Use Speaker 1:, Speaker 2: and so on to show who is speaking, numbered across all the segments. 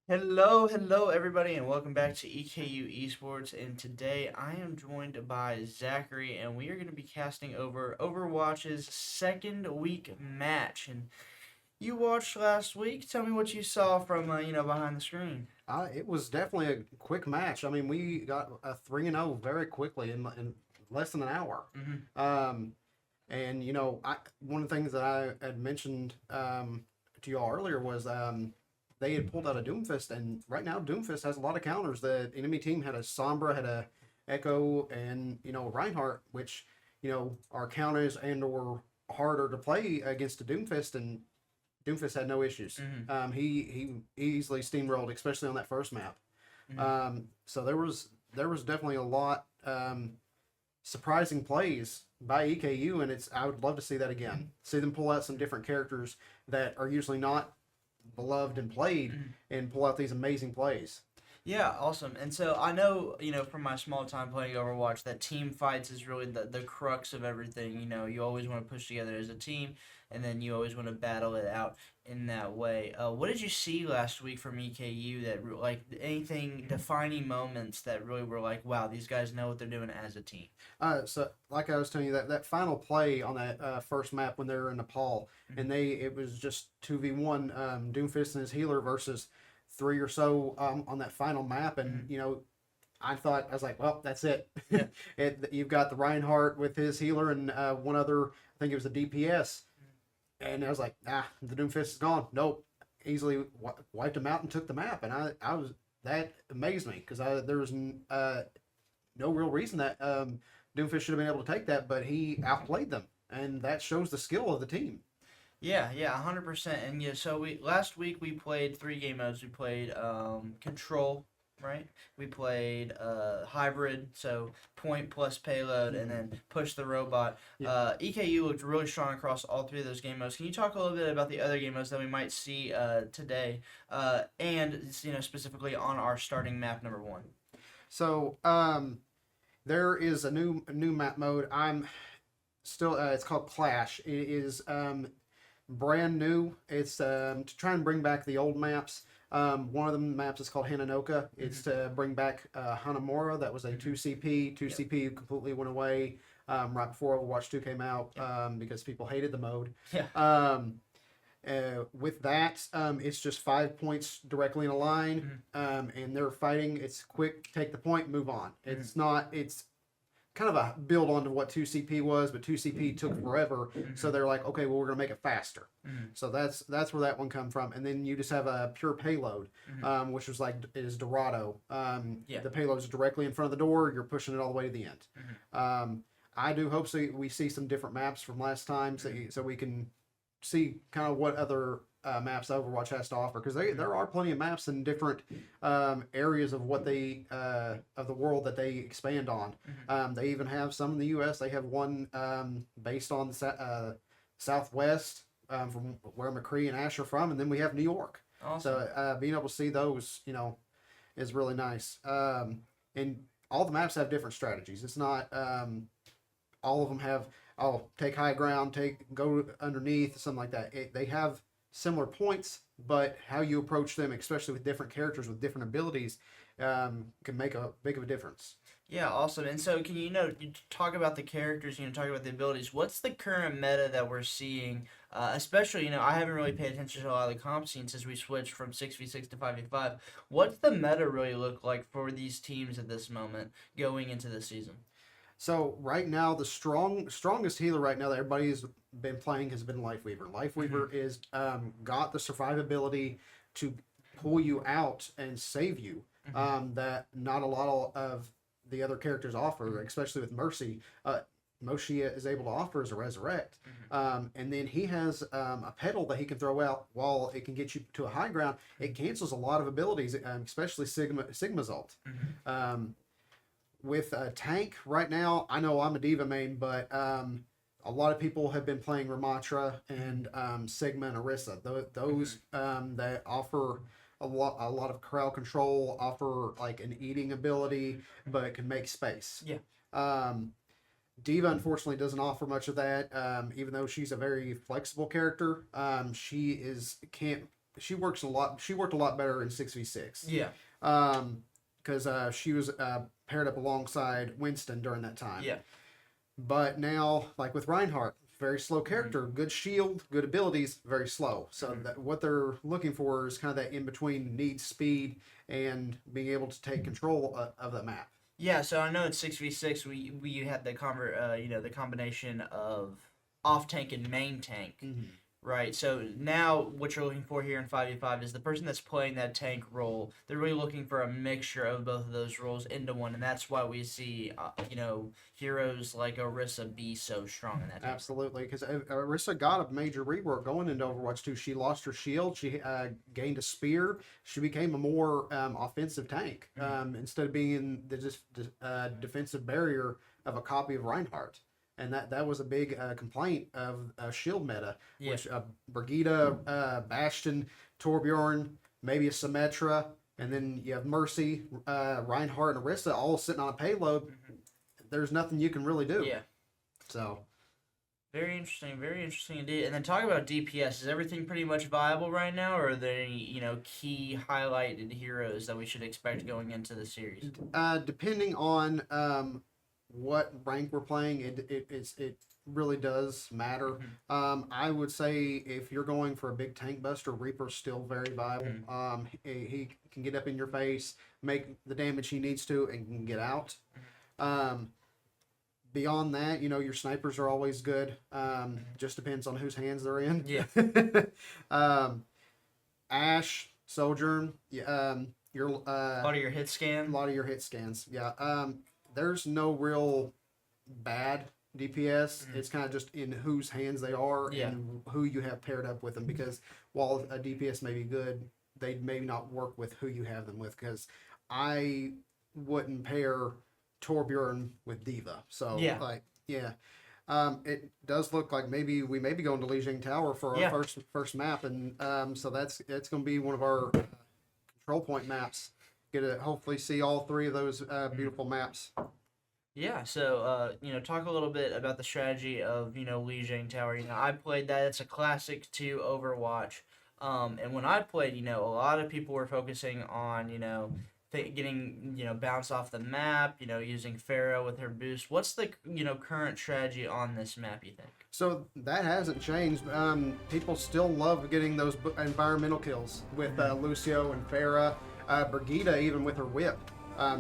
Speaker 1: Hello, everybody, and welcome back to EKU Esports. And today I am joined by Zachary, and we are going to be casting over Overwatch's second week match. And you watched last week. Tell me what you saw from behind the screen.
Speaker 2: It was definitely a quick match. I mean, we got a 3-0 very quickly in less than an hour.
Speaker 1: Hmm.
Speaker 2: Um, and one of the things that I had mentioned to y'all earlier was they had pulled out a Doomfist, and right now Doomfist has a lot of counters. The enemy team had a Sombra, had a Echo, and Reinhardt, which are counters and or harder to play against a Doomfist, and Doomfist had no issues.
Speaker 1: Hmm.
Speaker 2: He easily steamrolled, especially on that first map.
Speaker 1: Hmm.
Speaker 2: So there was definitely a lot surprising plays by EKU, and I would love to see that again. See them pull out some different characters that are usually not beloved and played, and pull out these amazing plays.
Speaker 1: Yeah, awesome. And so I know, from my small time playing Overwatch, that team fights is really the crux of everything. You always want to push together as a team, and then you always want to battle it out in that way. What did you see last week from EKU that, like, anything defining moments that really were like, wow, these guys know what they're doing as a team?
Speaker 2: So like I was telling you, that final play on that first map when they were in Nepal,
Speaker 1: Mhm.
Speaker 2: and it was just 2v1, Doomfist and his healer versus three or so on that final map, and
Speaker 1: Mhm.
Speaker 2: I was like, well, that's it.
Speaker 1: Yeah.
Speaker 2: You've got the Reinhardt with his healer and one other, I think it was the DPS, and I was like, the Doomfist is gone. Nope, easily wiped him out and took the map, and I was that amazed me because there was no real reason that Doomfist should have been able to take that, but he outplayed them, and that shows the skill of the team.
Speaker 1: Yeah, 100%. And yeah, so we last week we played three game modes. We played control, right? We played hybrid, so point plus payload, and then push the robot.
Speaker 2: Yeah.
Speaker 1: EKU looked really strong across all three of those game modes. Can you talk a little bit about the other game modes that we might see today, and specifically on our starting map number one?
Speaker 2: So there is a new map mode. I'm still it's called Clash. It is brand new. It's to try and bring back the old maps. One of the maps is called Hananoka. It's to bring back Hanamura. That was a 2CP. 2CP completely went away right before Overwatch 2 came out because people hated the mode.
Speaker 1: Yeah.
Speaker 2: With that, it's just 5 points directly in a line, and they're fighting. It's quick, take the point, move on. It's not. It's kind of a build onto what 2CP was, but 2CP took forever. So they're like, okay, well, we're gonna make it faster. So that's where that one come from. And then you just have a pure payload, which was like is Dorado.
Speaker 1: Yeah.
Speaker 2: The payload is directly in front of the door. You're pushing it all the way to the end. I do hope we see some different maps from last time, so we can see kind of what other maps Overwatch has to offer, because there are plenty of maps in different areas of what they of the world that they expand on. They even have some in the U.S. They have one based on the Southwest, from where McCree and Ash are from, and then we have New York.
Speaker 1: Awesome.
Speaker 2: So being able to see those, is really nice. And all the maps have different strategies. It's not all of them have take high ground, go underneath, something like that. They have similar points, but how you approach them, especially with different characters with different abilities, can make a big of a difference.
Speaker 1: Yeah, awesome. And so, can you talk about the characters, talk about the abilities? What's the current meta that we're seeing? Especially, I haven't really paid attention to a lot of the comp scenes since we switched from 6v6 to 5v5. What's the meta really look like for these teams at this moment going into the season?
Speaker 2: So right now, the strongest healer right now that everybody's been playing has been Lifeweaver. Lifeweaver is got the survivability to pull you out and save you, that not a lot of the other characters offer, especially with Mercy. Moshia is able to offer as a resurrect, and then he has a pedal that he can throw out while it can get you to a high ground. It cancels a lot of abilities, especially Sigma's ult. With a tank right now, I know I'm a diva main, but a lot of people have been playing Ramatra and Sigma and Orisa. Those that offer a lot of crowd control, offer like an eating ability, but can make space.
Speaker 1: Yeah.
Speaker 2: Diva unfortunately doesn't offer much of that. Even though she's a very flexible character, she can't she works a lot. She worked a lot better in 6v6.
Speaker 1: Yeah.
Speaker 2: Because she was paired up alongside Winston during that time.
Speaker 1: Yeah.
Speaker 2: But now, like with Reinhardt, very slow character, good shield, good abilities, very slow. So that what they're looking for is kind of that in between, needs speed and being able to take control of the map.
Speaker 1: Yeah, so I know in 6v6 we had the the combination of off tank and main tank. Right, so now what you're looking for here in 5v5 is the person that's playing that tank role. They're really looking for a mixture of both of those roles into one, and that's why we see, heroes like Orisa be so strong in that tank.
Speaker 2: Absolutely, because Orisa got a major rework going into Overwatch 2. She lost her shield, she gained a spear, she became a more offensive tank instead of being in the defensive barrier of a copy of Reinhardt. And that was a big complaint of shield meta, which Brigitte, Bastion, Torbjorn, maybe a Symmetra, and then you have Mercy, Reinhardt, and Orisa all sitting on a payload. There's nothing you can really do.
Speaker 1: Yeah.
Speaker 2: So.
Speaker 1: Very interesting indeed. And then talking about DPS, is everything pretty much viable right now, or are there any key highlighted heroes that we should expect going into the series?
Speaker 2: Depending on what rank we're playing, it really does matter. I would say if you're going for a big tank buster, Reaper's still very viable. He can get up in your face, make the damage he needs to, and can get out. Beyond that, your snipers are always good. Just depends on whose hands they're in.
Speaker 1: Yeah.
Speaker 2: Ashe, Sojourn, your
Speaker 1: a lot of your hit scan.
Speaker 2: A lot of your hit scans. Yeah. There's no real bad DPS. It's kind of just in whose hands they are and who you have paired up with them. Because while a DPS may be good, they may not work with who you have them with. Because I wouldn't pair Torbjorn with Diva. So it does look like we may be going to Lijiang Tower for our first map, and so it's going to be one of our control point maps. Get to hopefully see all three of those beautiful maps.
Speaker 1: Yeah, so talk a little bit about the strategy of Lijiang Tower. I played that; it's a classic to Overwatch. And when I played, a lot of people were focusing on getting bounced off the map. Using Pharah with her boost. What's the current strategy on this map, you think?
Speaker 2: So that hasn't changed. People still love getting those environmental kills with Lucio and Pharah. Brigitte, even with her whip,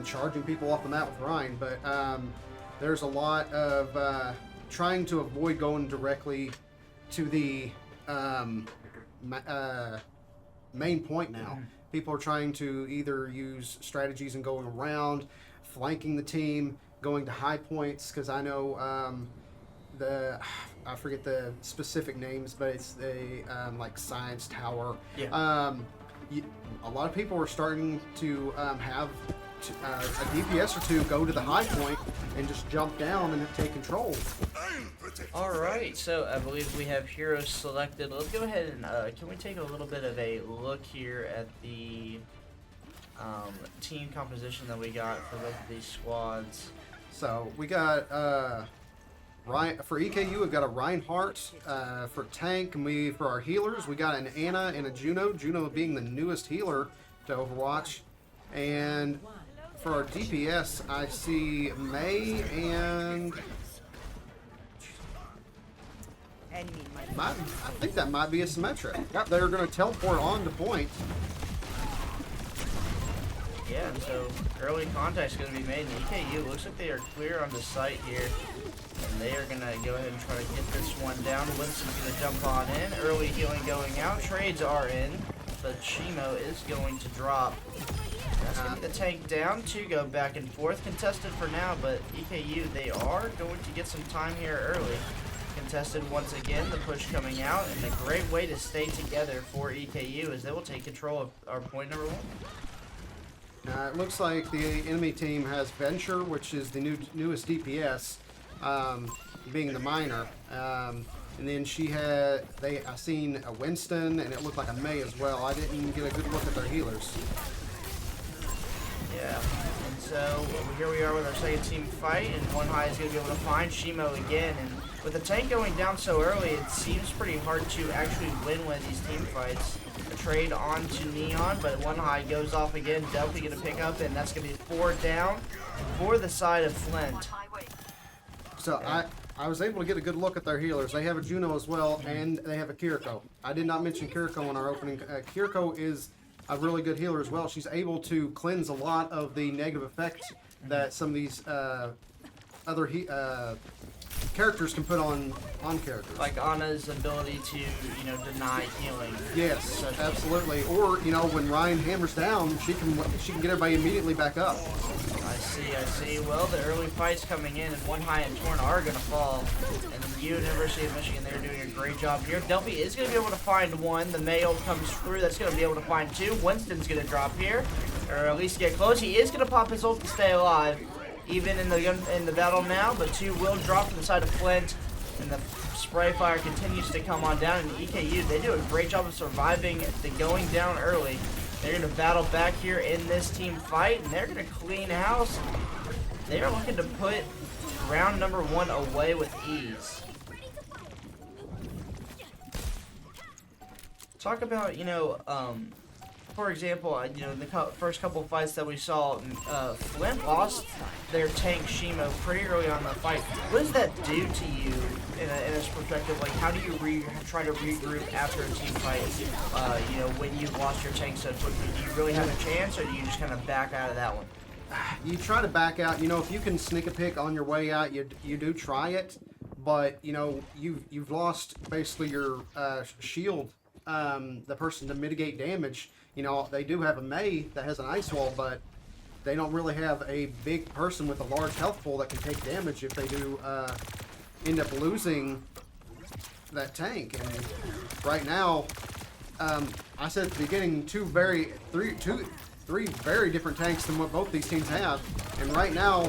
Speaker 2: charging people off the map with Ryan. But there's a lot of trying to avoid going directly to the main point now. People are trying to either use strategies and going around, flanking the team, going to high points, because I know I forget the specific names, but it's the like Science Tower.
Speaker 1: Yeah.
Speaker 2: A lot of people are starting to have a DPS or two go to the high point and just jump down and take control.
Speaker 1: All right, so I believe we have heroes selected. Let's go ahead and can we take a little bit of a look here at the team composition that we got for both of these squads?
Speaker 2: So we got for EKU, we've got a Reinhardt. For tank, and for our healers, we got an Anna and a Juno. Juno being the newest healer to Overwatch. And for our DPS, I see May and I think that might be a Symmetra. Yep, they're going to teleport on to point.
Speaker 1: Yeah, so early contact is going to be made in EKU. Looks like they are clear on the site here. And they are going to go ahead and try to get this one down. Winston's going to jump on in. Early healing going out. Trades are in. But Shimo is going to drop. That's going to get the tank down to go back and forth. Contested for now, but EKU, they are going to get some time here early. Contested once again, the push coming out, and a great way to stay together for EKU as they will take control of our point number one.
Speaker 2: It looks like the enemy team has Venture, which is the newest DPS, being the minor. And then I seen a Winston, and it looked like a May as well. I didn't get a good look at their healers.
Speaker 1: Yeah, and so here we are with our second team fight, and One High is going to be able to find Shimo again. And with the tank going down so early, it seems pretty hard to actually win one of these team fights. the trade onto Neon, but one high goes off again. Delphi going to pick up, and that's going to be 4 down for the side of Flint.
Speaker 2: So I was able to get a good look at their healers. They have a Juno as well, and they have a Kiriko. I did not mention Kiriko in our opening. Kiriko is a really good healer as well. She's able to cleanse a lot of the negative effects that some of these other characters can put on characters.
Speaker 1: Like Anna's ability to, deny healing.
Speaker 2: Yes, absolutely. Or, when Ryan hammers down, she can get everybody immediately back up.
Speaker 1: I see. Well, the early fights coming in, and one high and Torn are going to fall. And the University of Michigan, they're doing a great job here. Delphi is going to be able to find one. The Mayo comes through. That's going to be able to find 2. Winston's going to drop here, or at least get close. He is going to pop his ult to stay alive, even in the battle now. But 2 will drop from the side of Flint, and the spray fire continues to come on down. And EKU, they do a great job of surviving the going down early. They're going to battle back here in this team fight, and they're going to clean house. They are looking to put round number 1 away with ease. Talk about, for example, the first couple of fights that we saw, Flint lost their tank Shimo pretty early on in the fight. What does that do to you in a perspective? Like, how do you try to regroup after a team fight? When you've lost your tank so quickly, do you really have a chance, or do you just kind of back out of that one?
Speaker 2: You try to back out. If you can sneak a pick on your way out, you do try it. But you've lost basically your shield, the person to mitigate damage. They do have a Mei that has an ice wall, but they don't really have a big person with a large health pool that can take damage if they do end up losing that tank. And right now, I said at the beginning, three very different tanks than what both these teams have. And right now,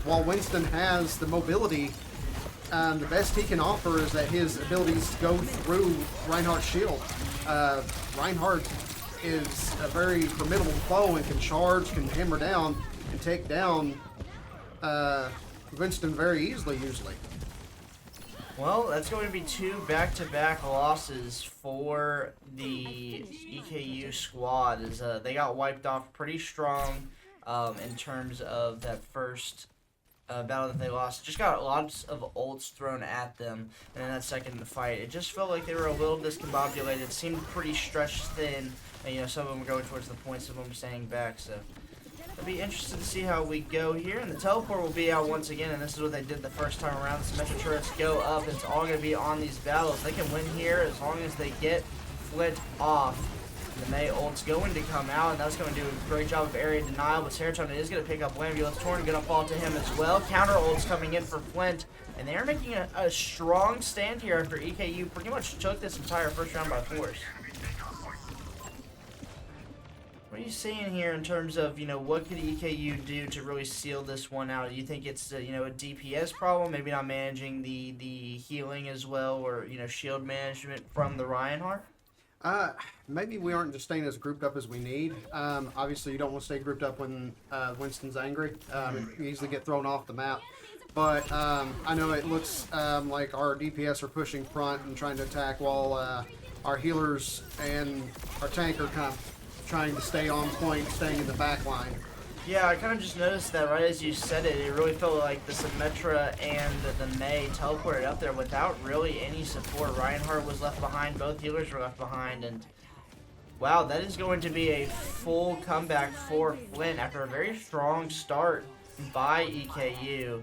Speaker 2: while Winston has the mobility, the best he can offer is that his abilities go through Reinhardt's shield. Reinhardt is a very formidable foe and can charge, can hammer down, and take down Winston very easily, usually.
Speaker 1: Well, that's going to be 2 back-to-back losses for the EKU squad. As they got wiped off pretty strong in terms of that first battle that they lost. Just got lots of ults thrown at them, and in that second fight, it just felt like they were a little discombobulated. Seemed pretty stretched thin, and some of them were going towards the point, some of them staying back. So it'll be interesting to see how we go here. And the teleport will be out once again, and this is what they did the first time around. The Symmetra turrets go up. It's all going to be on these battles. They can win here as long as they get Flint off. The Mei ult's going to come out, and that's going to do a great job of area denial, but Serotonin is going to pick up Ambulance. Torn going to fall to him as well. Counter ult's coming in for Flint, and they are making a strong stand here after EKU pretty much took this entire first round by force. What are you seeing here in terms of, what could EKU do to really seal this one out? Do you think it's, a DPS problem, maybe not managing the healing as well, or, shield management from the Reinhardt?
Speaker 2: Maybe we aren't just staying as grouped up as we need. Obviously, you don't want to stay grouped up when Winston's angry. You easily get thrown off the map. But I know it looks like our DPS are pushing front and trying to attack, while our healers and our tank are kind of trying to stay on point, staying in the back line.
Speaker 1: Yeah, I kind of just noticed that right as you said it, it really felt like the Symmetra and the Mei teleported up there without really any support. Reinhardt was left behind, both healers were left behind, and wow, that is going to be a full comeback for Flint after a very strong start by EKU.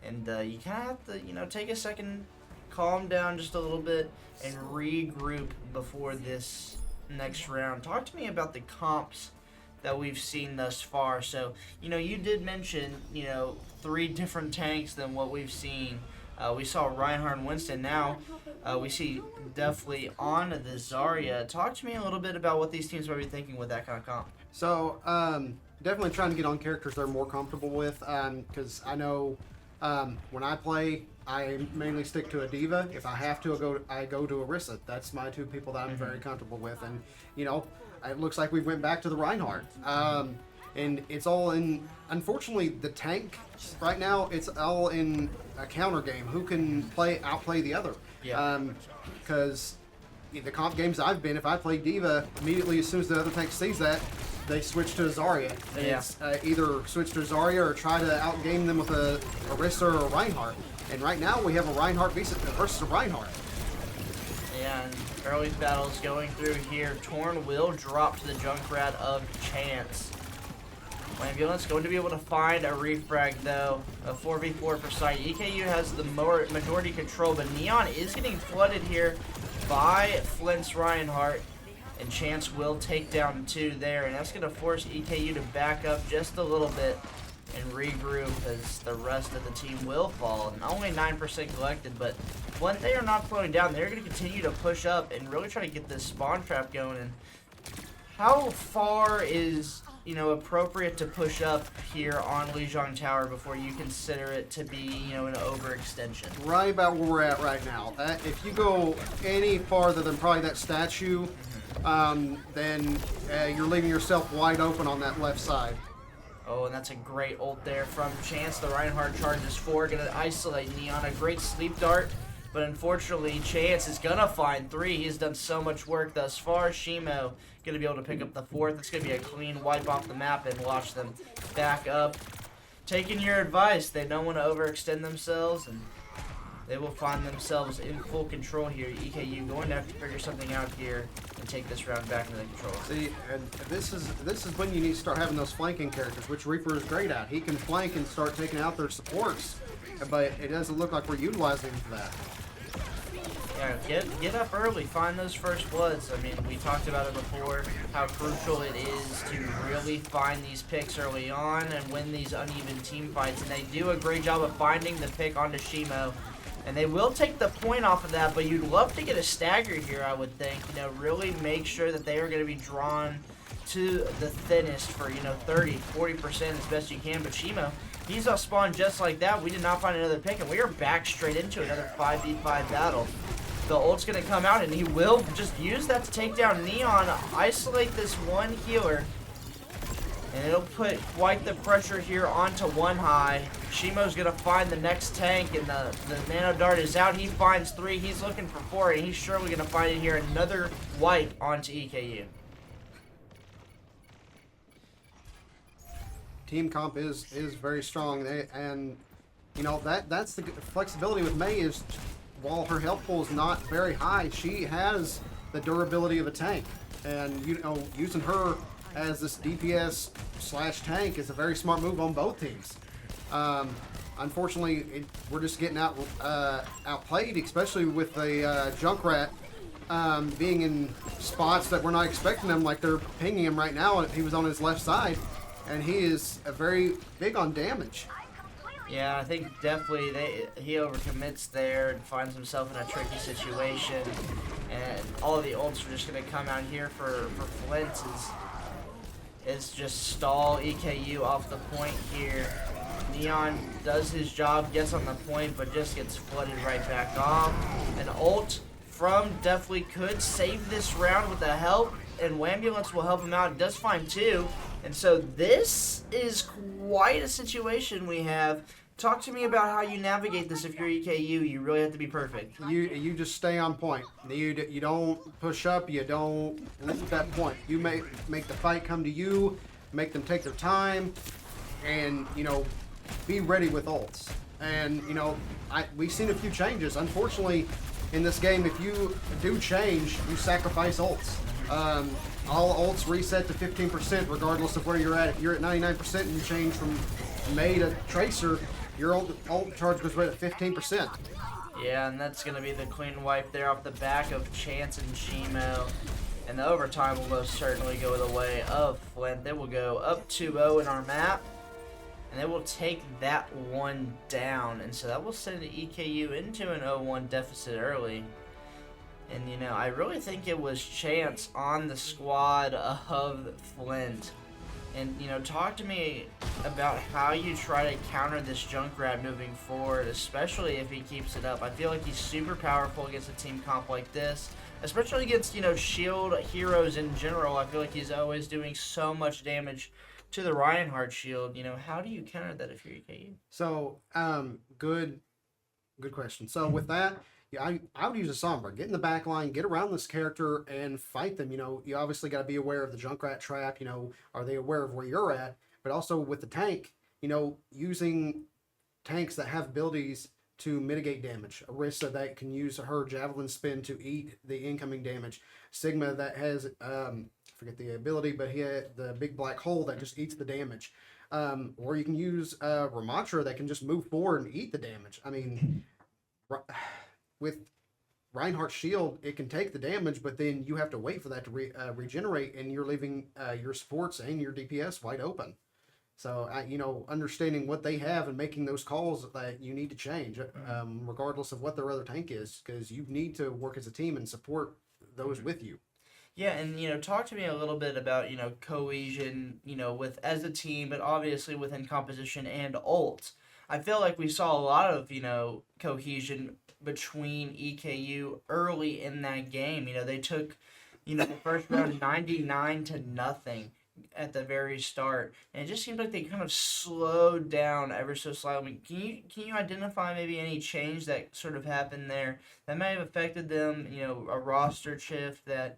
Speaker 1: And you kind of have to, take a second, calm down just a little bit, and regroup before this next round. Talk to me about the comps that we've seen thus far. So, you did mention, 3 different tanks than what we've seen. We saw Reinhardt and Winston. Now, we see definitely on the Zarya. Talk to me a little bit about what these teams might be thinking with that kind of comp.
Speaker 2: So, definitely trying to get on characters they're more comfortable with, because I know when I play, I mainly stick to a diva. If I have to, I go to Orisa. That's my 2 people that I'm very comfortable with, and it looks like we went back to the Reinhardt. And it's all in, unfortunately, the tank right now, it's all in a counter game. Who can outplay the other?
Speaker 1: Yeah.
Speaker 2: Because the comp games I've been, if I play Diva, immediately as soon as the other tank sees that, they switch to Zarya. And it's either switch to Zarya or try to outgame them with a Orisa or a Reinhardt. And right now we have a Reinhardt versus a Reinhardt.
Speaker 1: Yeah, and early battles going through here. Torn will drop to the Junkrat of Chance. Ambulance going to be able to find a refrag though. A 4v4 per site. EKU has the majority control, but Neon is getting flooded here by Flint's Reinhardt. And Chance will take down 2 there, and that's going to force EKU to back up just a little bit and regroup as the rest of the team will fall. And only 9% collected, but when they are not slowing down, they're going to continue to push up and really try to get this spawn trap going. And how far is, appropriate to push up here on Lijiang Tower before you consider it to be, an overextension?
Speaker 2: Right about where we're at right now. If you go any farther than probably that statue, then you're leaving yourself wide open on that left side.
Speaker 1: Oh, and that's a great ult there from Chance. The Reinhardt charges 4, going to isolate Neon. A great sleep dart, but unfortunately, Chance is going to find 3. He's done so much work thus far. Shimo going to be able to pick up the 4th. It's going to be a clean wipe off the map and watch them back up. Taking your advice, they don't want to overextend themselves, and they will find themselves in full control here. EKU going to have to figure something out here and take this round back into the control.
Speaker 2: See, and this is when you need to start having those flanking characters, which Reaper is great at. He can flank and start taking out their supports, but it doesn't look like we're utilizing him for that.
Speaker 1: Yeah, get up early, find those first bloods. I mean, we talked about it before, how crucial it is to really find these picks early on and win these uneven team fights. And they do a great job of finding the pick onto Shimo. And they will take the point off of that, but you'd love to get a stagger here, I would think. Really make sure that they are going to be drawn to the thinnest for, 30, 40% as best you can. But Shimo, he's off spawn just like that. We did not find another pick, and we are back straight into another 5v5 battle. The ult's going to come out, and he will just use that to take down Neon, isolate this one healer. And it'll put quite the pressure here onto one high. Shimo's going to find the next tank, and the nano dart is out. He finds 3. He's looking for 4, and he's surely going to find it here. Another wipe onto EKU.
Speaker 2: Team comp is very strong, and that's the flexibility with Mei is while her health pool is not very high, she has the durability of a tank, and using her as this DPS / tank is a very smart move on both teams. Unfortunately, we're just getting outplayed, especially with the Junkrat being in spots that we're not expecting him, like they're pinging him right now. He was on his left side, and he is very big on damage.
Speaker 1: Yeah, I think definitely he overcommits there and finds himself in a tricky situation. And all of the ults are just going to come out here for Flint is just stall EKU off the point here. Neon does his job, gets on the point, but just gets flooded right back off. An ult from definitely could save this round with the help, and Wambulance will help him out. It does find 2. And so this is quite a situation we have. Talk to me about how you navigate this if you're EKU. You really have to be perfect.
Speaker 2: You just stay on point. You don't push up. You don't leave that point. You make the fight come to you. Make them take their time, and be ready with ults. And we've seen a few changes. Unfortunately, in this game, if you do change, you sacrifice ults. All ults reset to 15% regardless of where you're at. If you're at 99% and you change from Mei to Tracer, your ult charge goes right at 15%.
Speaker 1: Yeah, and that's going to be the clean wipe there off the back of Chance and Shimo. And the overtime will most certainly go the way of Flint. They will go up 2-0 in our map, and they will take that one down. And so that will send the EKU into an 0-1 deficit early. And, I really think it was Chance on the squad of Flint. And, talk to me about how you try to counter this Junkrat moving forward, especially if he keeps it up. I feel like he's super powerful against a team comp like this, especially against, shield heroes in general. I feel like he's always doing so much damage to the Reinhardt shield. How do you counter that if you're EKU?
Speaker 2: So, good question. So with that, yeah, I would use a Sombra. Get in the back line, get around this character, and fight them. You obviously got to be aware of the Junkrat trap. Are they aware of where you're at? But also with the tank, using tanks that have abilities to mitigate damage. Orisa that can use her javelin spin to eat the incoming damage. Sigma that has forget the ability, but he had the big black hole that just eats the damage. Or you can use Ramatra that can just move forward and eat the damage. I mean, with Reinhardt's shield, it can take the damage, but then you have to wait for that to regenerate, and you're leaving your supports and your DPS wide open. So, understanding what they have and making those calls that you need to change, regardless of what their other tank is, because you need to work as a team and support those with you.
Speaker 1: Yeah, and talk to me a little bit about cohesion, with as a team, but obviously within composition and ult. I feel like we saw a lot of cohesion between EKU early in that game. They took the first round 99-0 at the very start, and it just seemed like they kind of slowed down ever so slightly. Can you identify maybe any change that sort of happened there that may have affected them? A roster shift that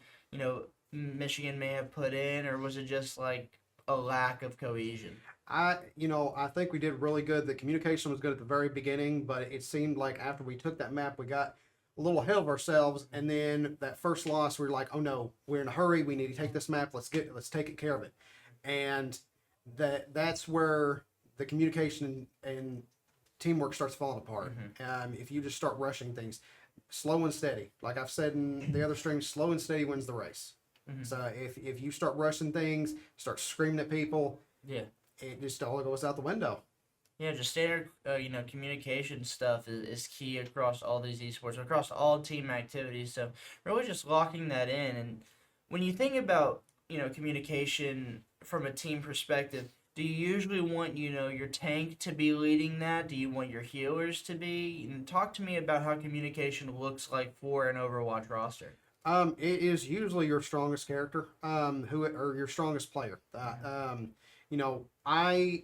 Speaker 1: Michigan may have put in, or was it just like a lack of cohesion?
Speaker 2: I think we did really good. The communication was good at the very beginning, but it seemed like after we took that map, we got a little ahead of ourselves, and then that first loss, we were like, oh no, we're in a hurry. We need to take this map. Let's take care of it. And that's where the communication and teamwork starts falling apart. If you just start rushing things, slow and steady. Like I've said in the other streams, slow and steady wins the race. So if you start rushing things, start screaming at people, it just all goes out the window.
Speaker 1: Yeah, just standard, communication stuff is key across all these esports, across all team activities. So really just locking that in. And when you think about, communication from a team perspective, do you usually want, your tank to be leading that? Do you want your healers to be? And talk to me about how communication looks like for an Overwatch roster.
Speaker 2: It is usually your strongest character, or your strongest player. I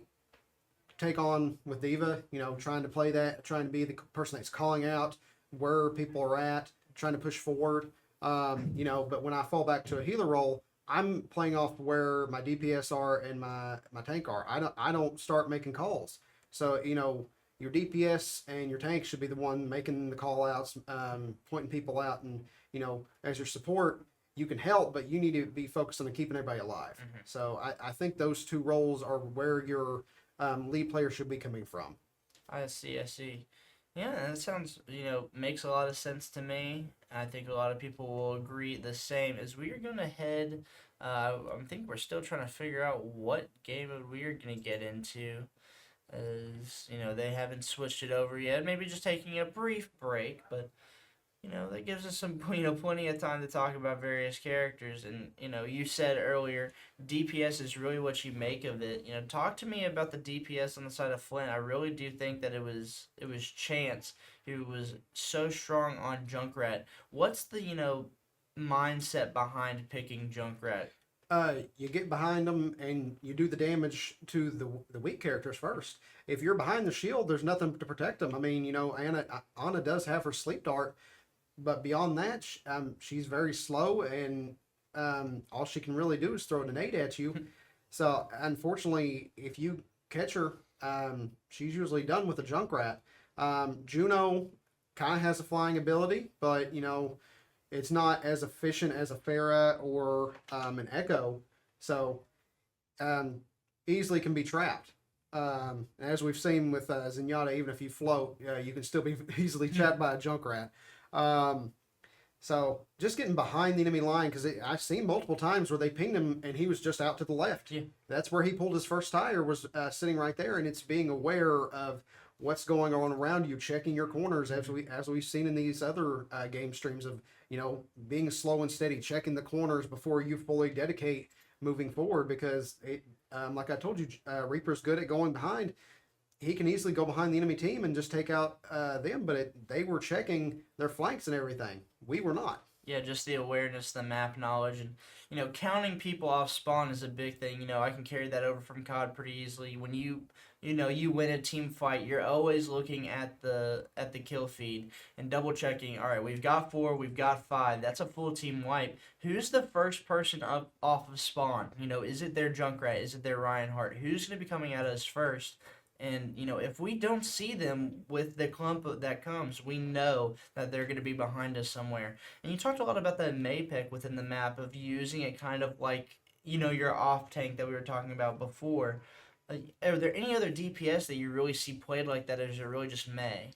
Speaker 2: take on with Diva, trying to play that, trying to be the person that's calling out where people are at, trying to push forward. But when I fall back to a healer role, I'm playing off where my DPS are and my tank are. I don't start making calls. So, your DPS and your tank should be the one making the call outs, pointing people out, and, as your support, you can help, but you need to be focused on keeping everybody alive. So I think those two roles are where your lead player should be coming from.
Speaker 1: I see. Yeah, that sounds, makes a lot of sense to me. I think a lot of people will agree the same. As we are going to head, I think we're still trying to figure out what game we are going to get into. As, they haven't switched it over yet. Maybe just taking a brief break, but that gives us some, plenty of time to talk about various characters. And, you said earlier, DPS is really what you make of it. Talk to me about the DPS on the side of Flint. I really do think that it was Chance who was so strong on Junkrat. What's the, mindset behind picking Junkrat?
Speaker 2: You get behind them and you do the damage to the weak characters first. If you're behind the shield, there's nothing to protect them. I mean, Anna does have her sleep dart, but beyond that, she's very slow, and all she can really do is throw a nade at you. So, unfortunately, if you catch her, she's usually done with a Junkrat. Juno kind of has a flying ability, but, it's not as efficient as a Pharah or an Echo. So, easily can be trapped. As we've seen with Zenyatta, even if you float, you can still be easily trapped by a Junkrat. So just getting behind the enemy line, because I've seen multiple times where they pinged him and he was just out to the left.
Speaker 1: Yeah.
Speaker 2: That's where he pulled his first tire, was sitting right there, and it's being aware of what's going on around you, checking your corners, as we've seen in these other game streams of being slow and steady, checking the corners before you fully dedicate moving forward, because like I told you, Reaper's good at going behind. He can easily go behind the enemy team and just take out them, but they were checking their flanks and everything. We were not.
Speaker 1: Yeah, just the awareness, the map knowledge, and counting people off spawn is a big thing. I can carry that over from COD pretty easily. When you win a team fight, you're always looking at the kill feed and double checking. All right, we've got 4, we've got 5. That's a full team wipe. Who's the first person up off of spawn? Is it their Junkrat? Is it their Reinhardt? Who's going to be coming at us first? And, if we don't see them with the clump that comes, we know that they're going to be behind us somewhere. And you talked a lot about that Maypick within the map of using it kind of like, your off tank that we were talking about before. Are there any other DPS that you really see played like that, or is it really just May?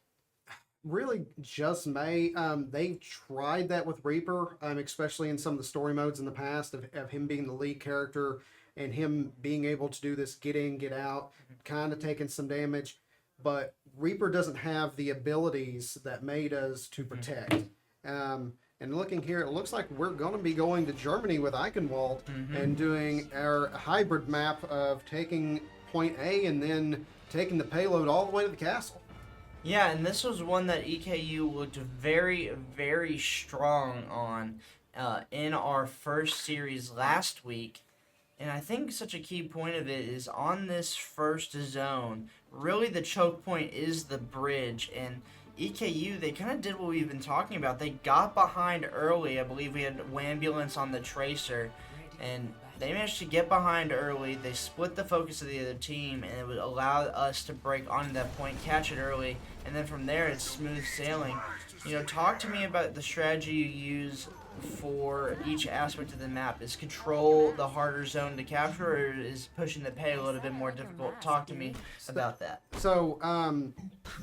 Speaker 2: Really, just May. They've tried that with Reaper, especially in some of the story modes in the past of him being the lead character and him being able to do this get in, get out, kind of taking some damage. But Reaper doesn't have the abilities that May does to protect. And looking here, it looks like we're going to be going to Germany with Eichenwald and doing our hybrid map of taking point A and then taking the payload all the way to the castle.
Speaker 1: Yeah, and this was one that EKU looked very, very strong on in our first series last week. And I think such a key point of it is on this first zone, really the choke point is the bridge. And EKU, they kind of did what we've been talking about. They got behind early. I believe we had Wambulance on the Tracer. And they managed to get behind early. They split the focus of the other team, and it would allow us to break onto that point, catch it early. And then from there, it's smooth sailing. Talk to me about the strategy you use for each aspect of the map. Is control the harder zone to capture, or is pushing the pay a little bit more difficult? Talk to me about that.
Speaker 2: So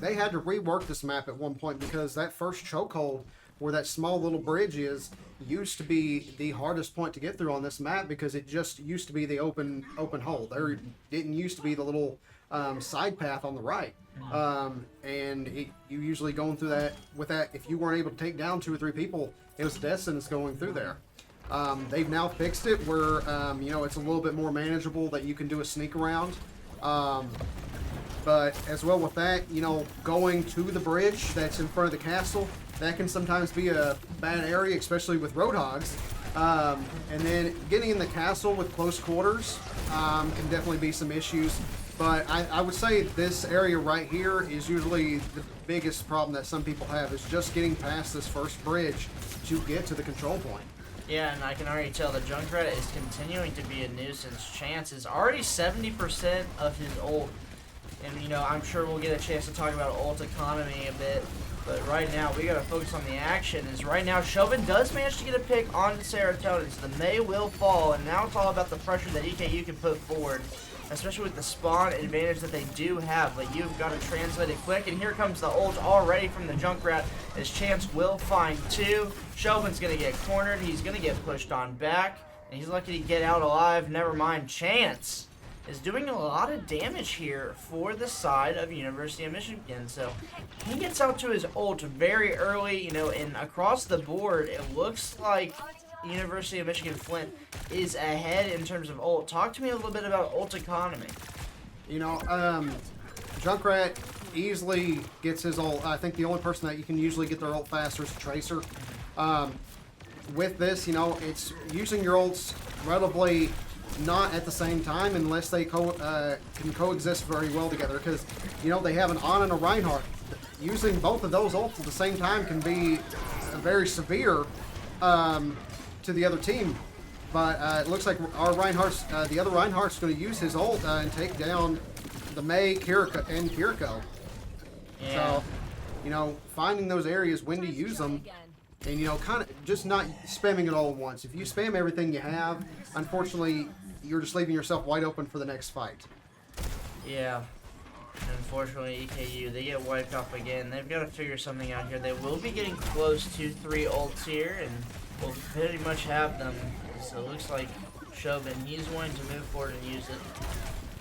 Speaker 2: they had to rework this map at one point because that first chokehold where that small little bridge is used to be the hardest point to get through on this map because it just used to be the open hole. There didn't used to be the little side path on the right. And you usually going through that with that, if you weren't able to take down 2 or 3 people, it was death sentence going through there. They've now fixed it where it's a little bit more manageable that you can do a sneak around. But as well with that, going to the bridge that's in front of the castle, that can sometimes be a bad area, especially with Roadhogs. And then getting in the castle with close quarters can definitely be some issues. But I would say this area right here is usually the biggest problem that some people have, is just getting past this first bridge to get to the control point.
Speaker 1: Yeah, and I can already tell the Junkrat is continuing to be a nuisance. Chance is already 70% of his ult. And, I'm sure we'll get a chance to talk about ult economy a bit. But right now, we got to focus on the action. Is right now, Chauvin does manage to get a pick onto Serotonin. So the May will fall. And now it's all about the pressure that EKU can put forward, especially with the spawn advantage that they do have. But you've got to translate it quick. And here comes the ult already from the Junkrat, as Chance will find 2. Chauvin's going to get cornered. He's going to get pushed on back. And he's lucky to get out alive. Never mind. Chance is doing a lot of damage here for the side of University of Michigan. So he gets out to his ult very early, and across the board, it looks like University of Michigan Flint is ahead in terms of ult. Talk to me a little bit about ult economy.
Speaker 2: Junkrat easily gets his ult. I think the only person that you can usually get their ult faster is Tracer. With this, it's using your ults relatively not at the same time unless they can coexist very well together, because they have an On and a Reinhardt. Using both of those ults at the same time can be very severe to the other team. But it looks like our Reinhardt's the other Reinhardt's going to use his ult and take down the May, Kiriko.
Speaker 1: Yeah.
Speaker 2: So finding those areas when to use them, and kind of just not spamming it all at once. If you spam everything you have, unfortunately, you're just leaving yourself wide open for the next fight.
Speaker 1: Yeah. Unfortunately, EKU, they get wiped off again. They've got to figure something out here. They will be getting close to 3 ults here, and we'll pretty much have them. So it looks like Chauvin, he's going to move forward and use it.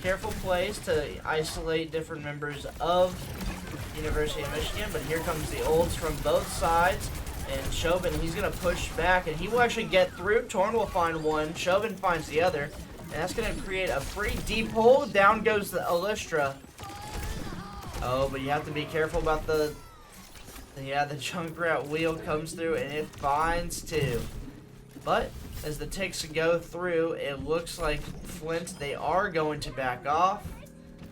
Speaker 1: Careful plays to isolate different members of University of Michigan, but here comes the ults from both sides. And Chauvin, he's going to push back, and he will actually get through. Torn will find one. Chauvin finds the other. And that's going to create a pretty deep hole. Down goes the Elistra. Oh, but you have to be careful about the Yeah, the Junkrat wheel comes through and it finds 2. But as the ticks go through, it looks like Flint, they are going to back off.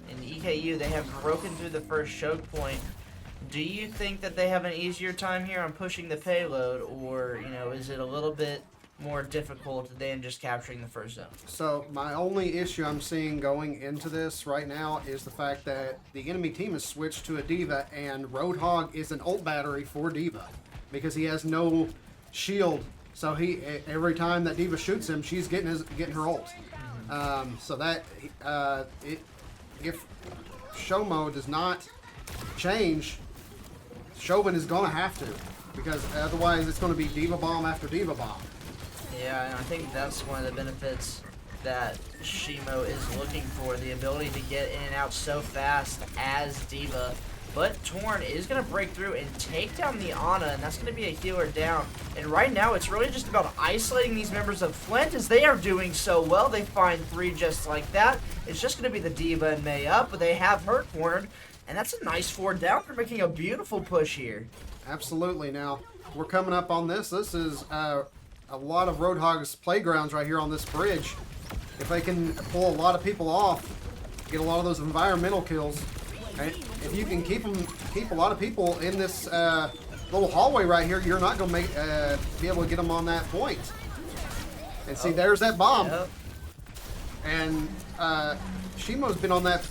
Speaker 1: And EKU, they have broken through the first choke point. Do you think that they have an easier time here on pushing the payload, or, is it a little bit more difficult than just capturing the first zone?
Speaker 2: So my only issue I'm seeing going into this right now is the fact that the enemy team has switched to a D.Va, and Roadhog is an ult battery for D.Va because he has no shield. So every time that D.Va shoots him, she's getting her ult. So that if Shomo does not change, Chauvin is gonna have to, because otherwise it's gonna be D.Va bomb after D.Va bomb.
Speaker 1: Yeah, and I think that's one of the benefits that Shimo is looking for, the ability to get in and out so fast as D.Va. But Torn is going to break through and take down the Ana, and that's going to be a healer down. And right now, it's really just about isolating these members of Flint, as they are doing so well. They find 3 just like that. It's just going to be the D.Va and May up, but they have her cornered. And that's a nice 4 down. They're making a beautiful push here.
Speaker 2: Absolutely. Now, we're coming up on this. This is a lot of Roadhog's playgrounds right here on this bridge. If they can pull a lot of people off, get a lot of those environmental kills, and if you can keep a lot of people in this little hallway right here, you're not going to be able to get them on that point. And see, there's that bomb.
Speaker 1: Yep.
Speaker 2: And Shimo's been on that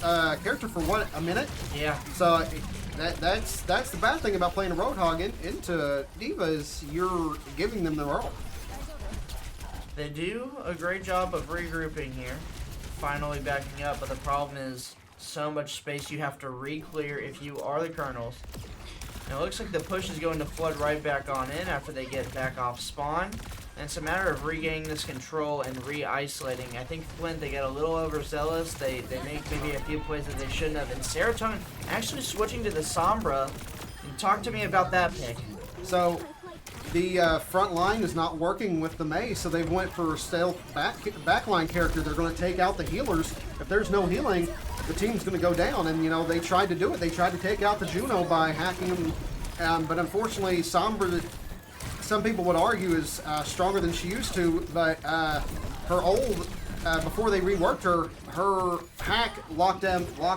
Speaker 2: character for what, a minute?
Speaker 1: Yeah.
Speaker 2: So that's the bad thing about playing a Roadhog into D.Va, is you're giving them the role.
Speaker 1: They do a great job of regrouping here, finally backing up, but the problem is so much space you have to re-clear if you are the Colonels. Now it looks like the push is going to flood right back on in after they get back off spawn. And it's a matter of regaining this control and re-isolating. I think Flint, they get a little overzealous. They make maybe a few plays that they shouldn't have. And Serotonin actually switching to the Sombra. And talk to me about that pick.
Speaker 2: So the front line is not working with the Mei, so they went for a stealth backline character. They're going to take out the healers. If there's no healing, the team's going to go down. And, they tried to do it. They tried to take out the Juno by hacking them. But unfortunately, Sombra, some people would argue, is stronger than she used to. But her old, before they reworked her hack locked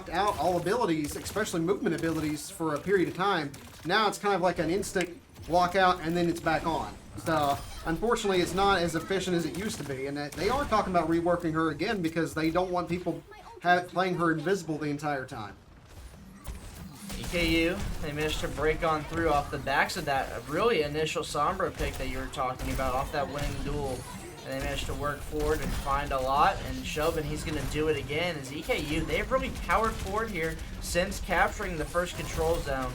Speaker 2: out all abilities, especially movement abilities, for a period of time. Now it's kind of like an instant lockout, and then it's back on. So unfortunately, it's not as efficient as it used to be, and they are talking about reworking her again because they don't want people playing her invisible the entire time.
Speaker 1: EKU, they managed to break on through off the backs of that really initial Sombra pick that you were talking about, off that winning duel. And they managed to work forward and find a lot. And Chauvin, he's going to do it again. As EKU, they've really powered forward here since capturing the first control zone.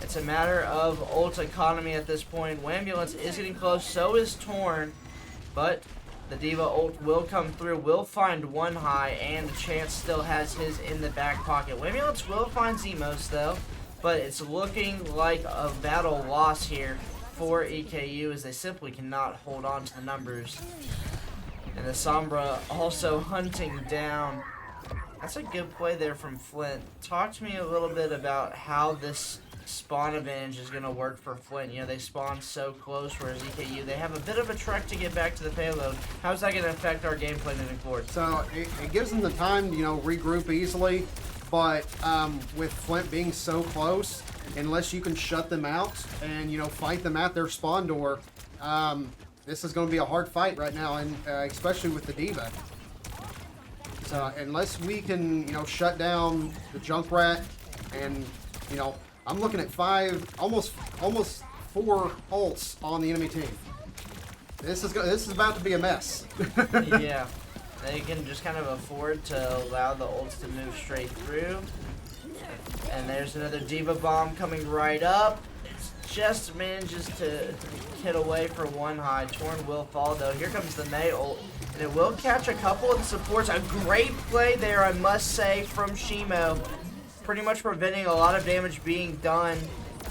Speaker 1: It's a matter of ult economy at this point. Wambulance is getting close, so is Torn. But the D.Va ult will come through, will find one high, and Chance still has his in the back pocket. Wambulance will find Zemos, though, but it's looking like a battle loss here for EKU, as they simply cannot hold on to the numbers. And the Sombra also hunting down. That's a good play there from Flint. Talk to me a little bit about how this spawn advantage is going to work for Flint. They spawn so close, whereas EKU, they have a bit of a trek to get back to the payload. How's that going to affect our gameplay moving forward?
Speaker 2: So it gives them the time to, regroup easily, but with Flint being so close, unless you can shut them out and, fight them at their spawn door, this is going to be a hard fight right now, and especially with the D.Va. So unless we can, shut down the Junkrat, and, I'm looking at almost 4 ults on the enemy team. This is about to be a mess.
Speaker 1: Yeah, they can just kind of afford to allow the ults to move straight through. And there's another D.Va bomb coming right up. It just manages to hit away for one high. Torn will fall, though. Here comes the Mei ult, and it will catch a couple of the supports. A great play there, I must say, from Shimo. Pretty much preventing a lot of damage being done.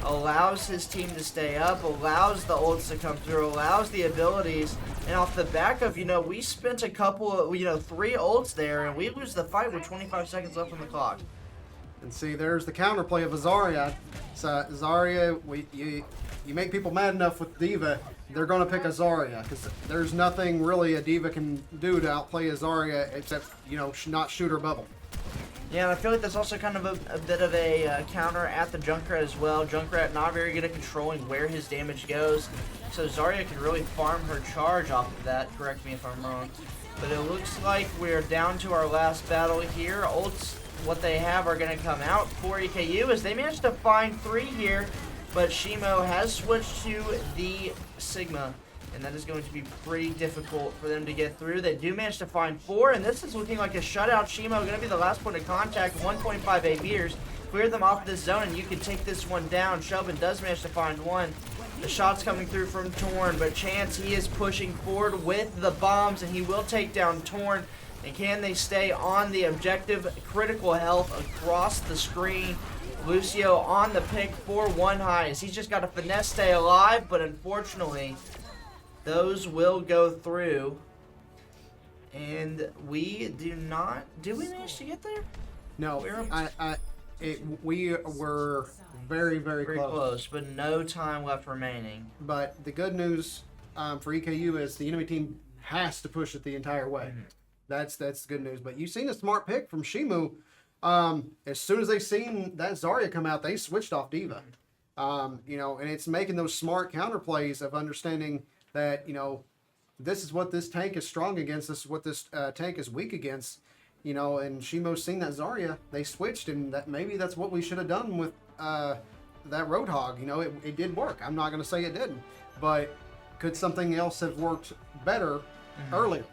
Speaker 1: Allows his team to stay up, allows the ults to come through, allows the abilities. And off the back of, we spent a couple of, 3 ults there, and we lose the fight with 25 seconds left on the clock.
Speaker 2: And see, there's the counterplay of Zarya. So Zarya, you make people mad enough with D.Va, they're going to pick a Zarya because there's nothing really a D.Va can do to outplay a Zarya except, not shoot her bubble.
Speaker 1: Yeah, and I feel like that's also kind of a bit of a counter at the Junkrat as well. Junkrat not very good at controlling where his damage goes, so Zarya can really farm her charge off of that. Correct me if I'm wrong. But it looks like we're down to our last battle here. Ults, what they have, are going to come out for EKU as they managed to find 3 here, but Shimo has switched to the Sigma. And that is going to be pretty difficult for them to get through. They do manage to find 4, and this is looking like a shutout. Shimo going to be the last point of contact. 1.5 AV meters. Clear them off this zone, and you can take this one down. Shobin does manage to find 1. The shot's coming through from Torn, but Chance, he is pushing forward with the bombs, and he will take down Torn. And can they stay on the objective? Critical health across the screen. Lucio on the pick for 1 highs. He's just got to finesse stay alive, but unfortunately, those will go through, and we do not. Did we manage to get there?
Speaker 2: No, we were very, very close.
Speaker 1: But no time left remaining.
Speaker 2: But the good news for EKU is the enemy team has to push it the entire way. Mm-hmm. That's the good news. But you've seen a smart pick from Shimu. As soon as they seen that Zarya come out, they switched off D.Va. And it's making those smart counterplays of understanding that, this is what this tank is strong against, this is what this tank is weak against, and Shimo's seen that Zarya, they switched, and maybe that's what we should have done with that Roadhog. It did work. I'm not going to say it didn't, but could something else have worked better earlier?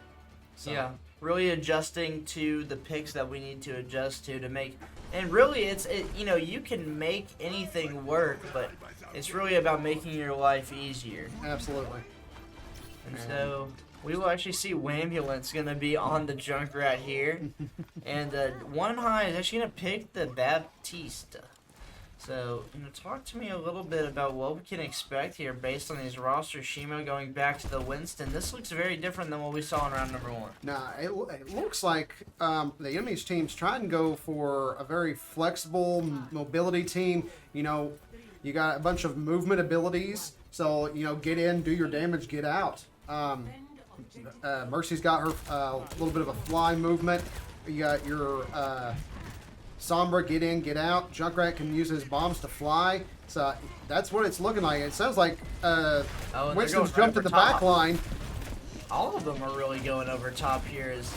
Speaker 2: So.
Speaker 1: Yeah, really adjusting to the picks that we need to adjust to make, and really you can make anything work, but it's really about making your life easier.
Speaker 2: Absolutely.
Speaker 1: And so we will actually see Wambulance going to be on the Junkrat here. And 1 high is actually going to pick the Baptista. So, talk to me a little bit about what we can expect here based on these rosters. Shimo going back to the Winston. This looks very different than what we saw in round number 1.
Speaker 2: Nah, it looks like the enemy's team's trying to go for a very flexible mobility team. You got a bunch of movement abilities. So, get in, do your damage, get out. Mercy's got her little bit of a fly movement. You got your Sombra, get in, get out. Junkrat can use his bombs to fly. So that's what it's looking like. It sounds like Winston's jumped to the back line.
Speaker 1: All of them are really going over top here as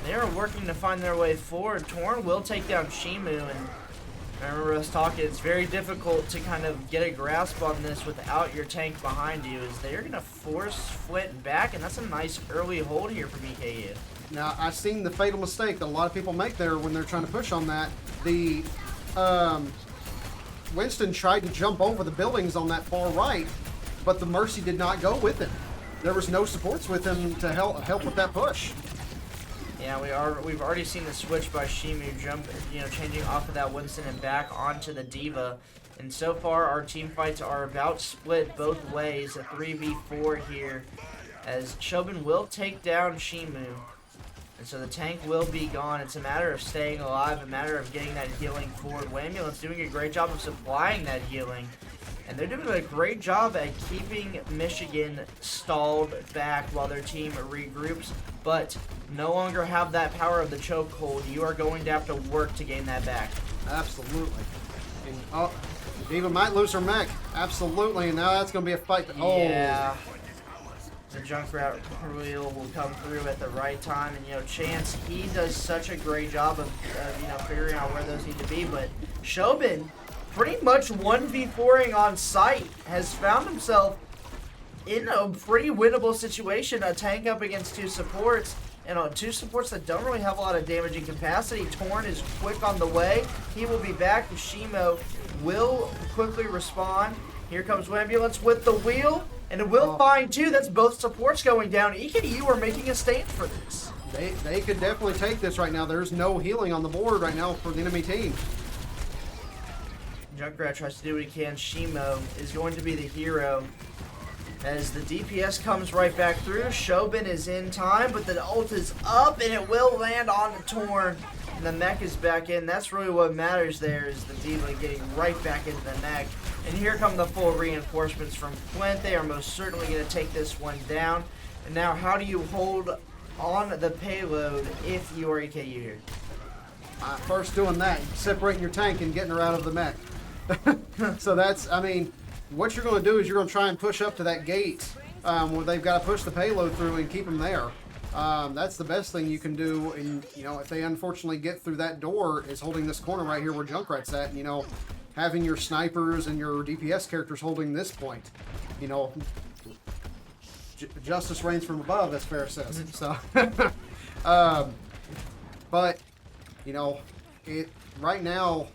Speaker 1: they're working to find their way forward. Torn will take down Shimu, and I remember us talking, it's very difficult to kind of get a grasp on this without your tank behind you, as they're going to force Flint back, and that's a nice early hold here from EKU.
Speaker 2: Now, I've seen the fatal mistake that a lot of people make there when they're trying to push on that. The Winston tried to jump over the buildings on that far right, but the Mercy did not go with him. There was no supports with him to help with that push.
Speaker 1: Yeah, we've already seen the switch by Shimu changing off of that Winston and back onto the D.Va. And so far, our team fights are about split both ways, a 3v4 here, as Shobin will take down Shimu. And so the tank will be gone. It's a matter of staying alive, a matter of getting that healing forward. Wambulance doing a great job of supplying that healing. And they're doing a great job at keeping Michigan stalled back while their team regroups, but no longer have that power of the chokehold. You are going to have to work to gain that back.
Speaker 2: Absolutely. And, D.Va might lose her mech. Absolutely. And now that's going to be a fight.
Speaker 1: Yeah. The Junkrat reel will come through at the right time, and Chance, he does such a great job of figuring out where those need to be. But Shobin, pretty much 1v4ing on site, has found himself in a pretty winnable situation. A tank up against 2 supports, and on 2 supports that don't really have a lot of damaging capacity. Torn is quick on the way. He will be back. Shimo will quickly respond. Here comes Wambulance with the wheel. And it will find 2. That's both supports going down. EKU are making a stand for this.
Speaker 2: They could definitely take this right now. There's no healing on the board right now for the enemy team.
Speaker 1: Junkrat tries to do what he can. Shimo is going to be the hero as the DPS comes right back through. Shobin is in time, but the ult is up, and it will land on the Torn. And the mech is back in. That's really what matters there, is the D.Va getting right back into the mech. And here come the full reinforcements from Flint. They are most certainly going to take this one down. And now how do you hold on the payload if you are EKU here?
Speaker 2: First doing that, separating your tank and getting her out of the mech. So that's, I mean, what you're going to do is you're going to try and push up to that gate where they've got to push the payload through and keep them there. That's the best thing you can do. And, you know, if they unfortunately get through that door, is holding this corner right here where Junkrat's at, and, you know, having your snipers and your DPS characters holding this point. You know, justice reigns from above, as Farrah says. So, but, you know, right now,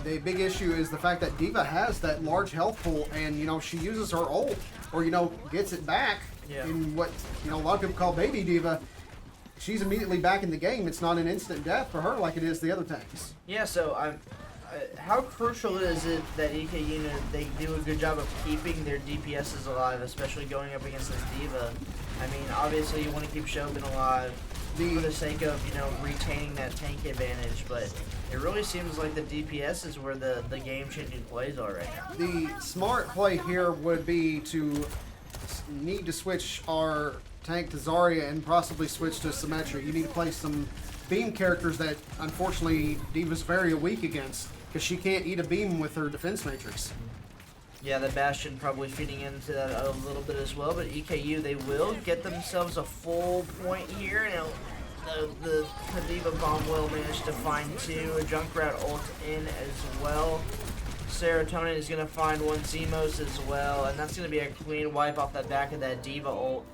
Speaker 2: the big issue is the fact that D.Va has that large health pool, and, you know, she uses her ult, or, you know, gets it back in what, you know, a lot of people call baby D.Va. She's immediately back in the game. It's not an instant death for her like it is the other tanks.
Speaker 1: Yeah, so how crucial is it that EKU, they do a good job of keeping their DPSs alive, especially going up against this D.Va? I mean, obviously you want to keep Shogun alive for the sake of, you know, retaining that tank advantage, but it really seems like the DPS is where the game-changing plays are right now.
Speaker 2: The smart play here would be to need to switch our tank to Zarya and possibly switch to Symmetra. You need to play some beam characters that, unfortunately, D.Va's very weak against, because she can't eat a beam with her defense matrix.
Speaker 1: Yeah, the Bastion probably feeding into that a little bit as well, but EKU, they will get themselves a full point here. You know, the D.Va bomb will manage to find two. A Junkrat ult in as well. Serotonin is going to find one Zemos as well, and that's going to be a clean wipe off the back of that D.Va ult.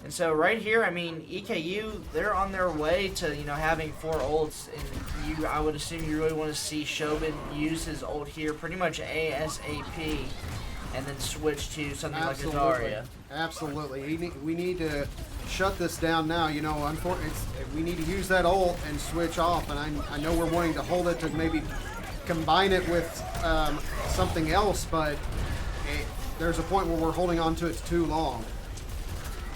Speaker 1: And so right here, I mean, EKU, they're on their way to, you know, having 4 ults, and I would assume you really want to see Shogun use his ult here pretty much ASAP, and then switch to something like a Zarya.
Speaker 2: Absolutely. We need to shut this down now. You know, we need to use that ult and switch off, and I know we're wanting to hold it to maybe combine it with something else, but there's a point where we're holding on to it too long.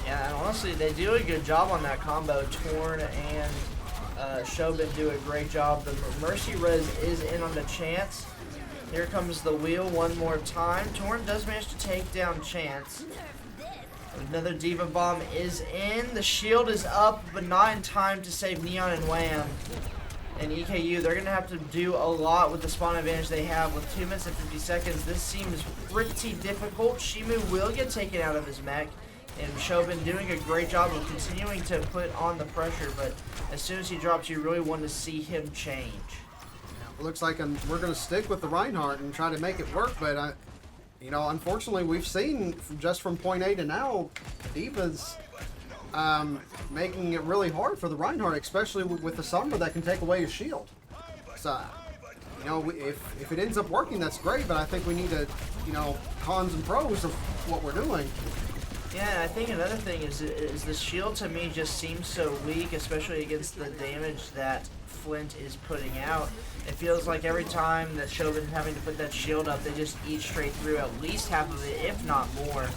Speaker 1: Yeah, and honestly, they do a good job on that combo. Torn and Shogun do a great job. The Mercy Res is in on the Chance. Here comes the wheel one more time. Torn does manage to take down Chance. Another D.Va bomb is in. The shield is up, but not in time to save Neon and Wham. And EKU, they're going to have to do a lot with the spawn advantage they have with 2 minutes and 50 seconds. This seems pretty difficult. Shimu will get taken out of his mech. And Shogun doing a great job of continuing to put on the pressure, but as soon as he drops, you really want to see him change.
Speaker 2: It looks like we're going to stick with the Reinhardt and try to make it work, but you know, unfortunately, we've seen just from point A to now, D.Va's making it really hard for the Reinhardt, especially with the Sombra that can take away his shield. So, you know, if it ends up working, that's great, but I think we need to, you know, cons and pros of what we're doing.
Speaker 1: Yeah, and I think another thing is the shield to me just seems so weak, especially against the damage that Flint is putting out. It feels like every time that Shogun's having to put that shield up, they just eat straight through at least half of it, if not more.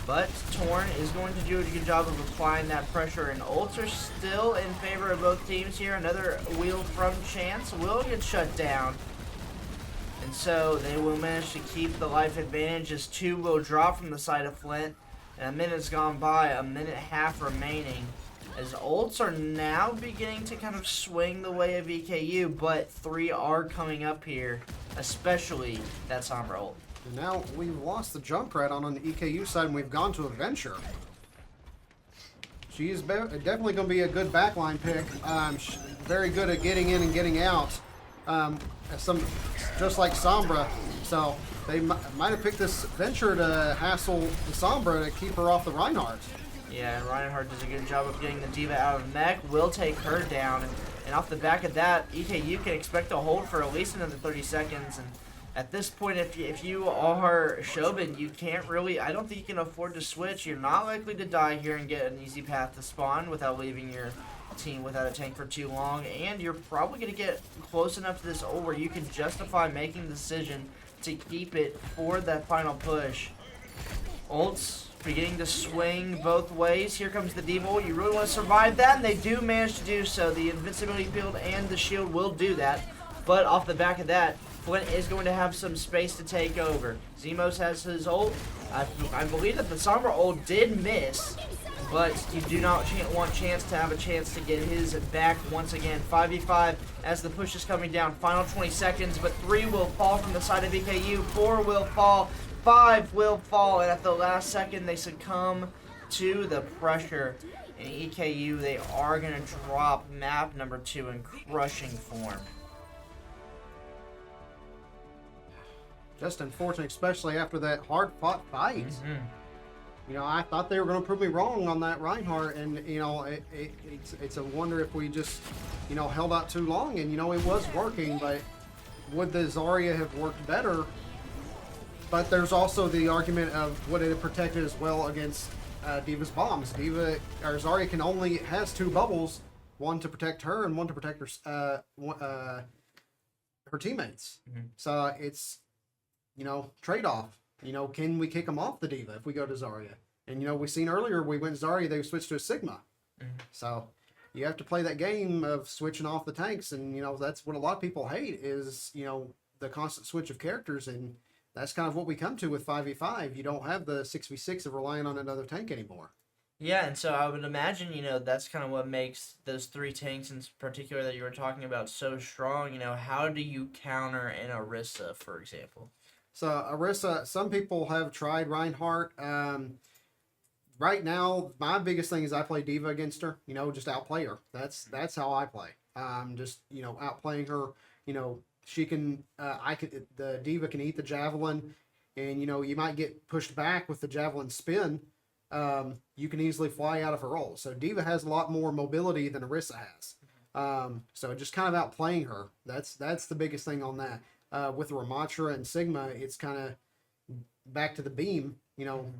Speaker 1: But Torn is going to do a good job of applying that pressure, and ults are still in favor of both teams here. Another wheel from Chance will get shut down. And so they will manage to keep the life advantage as 2 will drop from the side of Flint. And a minute's gone by, a minute and a half remaining. As ults are now beginning to kind of swing the way of EKU, but 3 are coming up here, especially that Sombra ult.
Speaker 2: And now we've lost the Junkrat on the EKU side, and we've gone to Adventure. She is definitely going to be a good backline pick. Very good at getting in and getting out, just like Sombra. So they might have picked this Venture to hassle the Sombra to keep her off the Reinhardt.
Speaker 1: Yeah, and Reinhardt does a good job of getting the D.Va out of the mech. Will take her down. And off the back of that, EKU can expect to hold for at least another 30 seconds. And at this point, if you are Shogun, you can't really, I don't think you can afford to switch. You're not likely to die here and get an easy path to spawn without leaving your team without a tank for too long. And you're probably going to get close enough to this ult where you can justify making the decision to keep it for that final push. Ults beginning to swing both ways. Here comes the D-Bolt. You really want to survive that, and they do manage to do so. The invincibility field and the shield will do that. But off the back of that, Flint is going to have some space to take over. Zemos has his ult. I believe that the Sombra ult did miss, but you do not want Chance to have a chance to get his back once again. 5v5 as the push is coming down. Final 20 seconds, but 3 will fall from the side of EKU. 4 will fall. 5 will fall, and at the last second, they succumb to the pressure. In EKU, they are going to drop map number 2 in crushing form.
Speaker 2: Just unfortunate, especially after that hard-fought fight.
Speaker 1: Mm-hmm.
Speaker 2: You know, I thought they were going to prove me wrong on that Reinhardt, and, you know, it's a wonder if we just, you know, held out too long, and, you know, it was working, but would the Zarya have worked better? But there's also the argument of would it have protected as well against D.Va's bombs. Zarya has 2 bubbles, one to protect her and one to protect her teammates.
Speaker 1: Mm-hmm.
Speaker 2: So it's, you know, trade-off. You know, can we kick them off the D.Va if we go to Zarya? And, you know, we seen earlier we went Zarya, they switched to a Sigma.
Speaker 1: Mm-hmm.
Speaker 2: So you have to play that game of switching off the tanks, and, you know, that's what a lot of people hate is, you know, the constant switch of characters, and that's kind of what we come to with 5v5. You don't have the 6v6 of relying on another tank anymore.
Speaker 1: Yeah, and so I would imagine, you know, that's kind of what makes those 3 tanks in particular that you were talking about so strong. You know, how do you counter an Orisa, for example?
Speaker 2: So Orisa, some people have tried Reinhardt. Right now, my biggest thing is I play D.Va against her. You know, just outplay her. That's how I play. Just, you know, outplaying her. You know, she can. The D.Va can eat the javelin, and, you know, you might get pushed back with the javelin spin. You can easily fly out of her ult. So D.Va has a lot more mobility than Orisa has. So just kind of outplaying her. That's the biggest thing on that. With Ramatra and Sigma, it's kind of back to the beam. You know,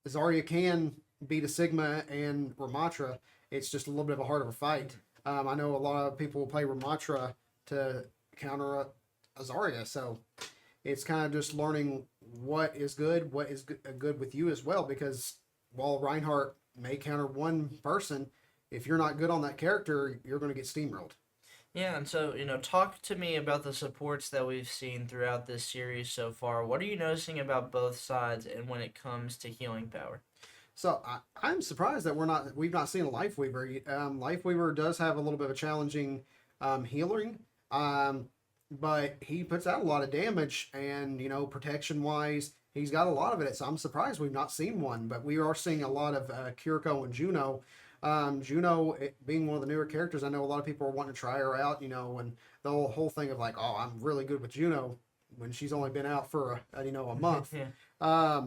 Speaker 2: Zarya can beat a Sigma and Ramatra. It's just a little bit of a harder fight. I know a lot of people will play Ramatra to counter a Zarya, so it's kind of just learning what is good with you as well, because while Reinhardt may counter one person, if you're not good on that character, you're going to get steamrolled.
Speaker 1: Yeah, and so, you know, talk to me about the supports that we've seen throughout this series so far. What are you noticing about both sides and when it comes to healing power?
Speaker 2: So I'm surprised that we've not seen a Lifeweaver. Lifeweaver does have a little bit of a challenging healing, but he puts out a lot of damage, and, you know, protection wise, he's got a lot of it. So I'm surprised we've not seen one, but we are seeing a lot of Kiriko and Juno. Juno, being one of the newer characters, I know a lot of people are wanting to try her out, you know, and the whole thing of like, oh, I'm really good with Juno when she's only been out for a month.
Speaker 1: Yeah.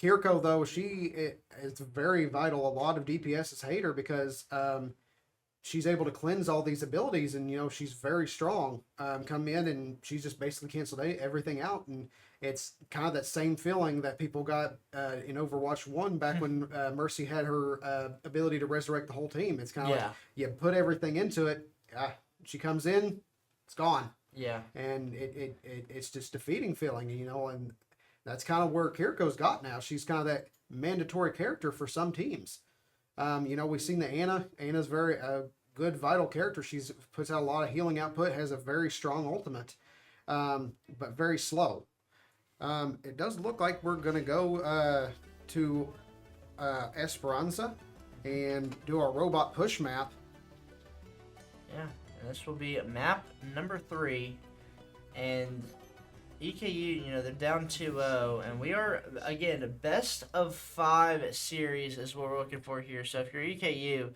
Speaker 2: Kiriko, though, she is very vital. A lot of DPSs hate her because she's able to cleanse all these abilities, and, you know, she's very strong. Come in and she's just basically canceled everything out, and it's kind of that same feeling that people got in Overwatch 1 back when Mercy had her ability to resurrect the whole team. It's kind of like you put everything into it. She comes in, it's gone.
Speaker 1: Yeah.
Speaker 2: And it's just defeating feeling, you know, and that's kind of where Kiriko's got now. She's kind of that mandatory character for some teams. You know, we've seen the Ana. Ana's very good, vital character. She's puts out a lot of healing output, has a very strong ultimate, but very slow. It does look like we're going to go to Esperanza and do our robot push map.
Speaker 1: Yeah, and this will be map number 3, and EKU, you know, they're down 2-0, and we are, again, a best of 5 series is what we're looking for here. So if you're EKU,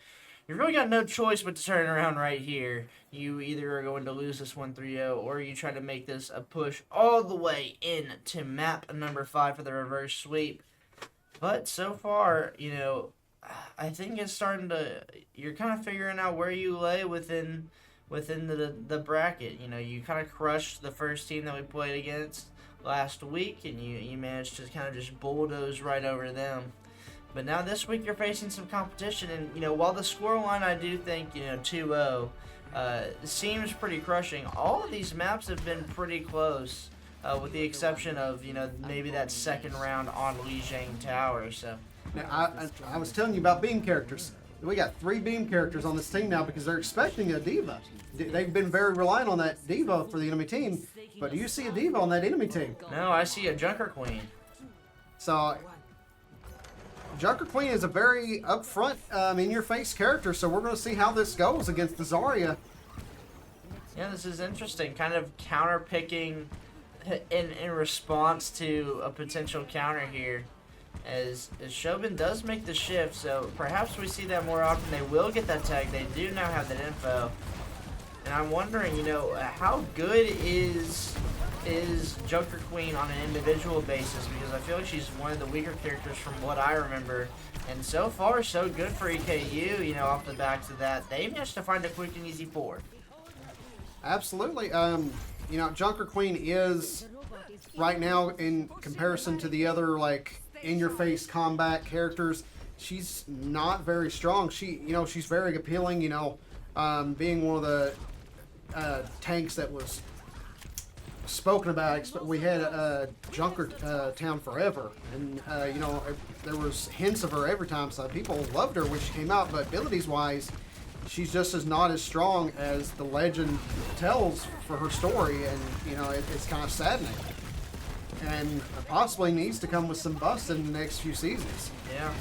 Speaker 1: you've really got no choice but to turn around right here. You either are going to lose this 1-3-0, or you try to make this a push all the way in to map number 5 for the reverse sweep. But so far, you know, I think it's starting to, you're kind of figuring out where you lay within the bracket. You know, you kind of crushed the first team that we played against last week, and you managed to kind of just bulldoze right over them. But now this week you're facing some competition, and, you know, while the scoreline, I do think, you know, 2-0 seems pretty crushing, all of these maps have been pretty close, with the exception of, you know, maybe that second round on Lijiang Tower. So
Speaker 2: Now, I was telling you about beam characters. We got 3 beam characters on this team now because they're expecting a diva. They've been very reliant on that diva for the enemy team, but do you see a diva on that enemy team?
Speaker 1: No, I see a Junker Queen.
Speaker 2: So, Junker Queen is a very upfront, in-your-face character, so we're going to see how this goes against the Zarya.
Speaker 1: Yeah, this is interesting. Kind of counter-picking in response to a potential counter here. As Shobin does make the shift, so perhaps we see that more often. They will get that tag. They do now have that info. And I'm wondering, how good is Junker Queen on an individual basis? Because I feel like she's one of the weaker characters from what I remember. And so far, so good for EKU, off the backs of that. They managed to find a quick and easy 4.
Speaker 2: Absolutely. Junker Queen is, right now, in comparison to the other, in-your-face combat characters, she's not very strong. She's very appealing, being one of the tanks that was spoken about. We had Junker Town forever, and there was hints of her every time, so people loved her when she came out, but abilities-wise, she's just not as strong as the legend tells for her story, and it's kind of saddening. And possibly needs to come with some busts in the next few seasons.
Speaker 1: Yeah.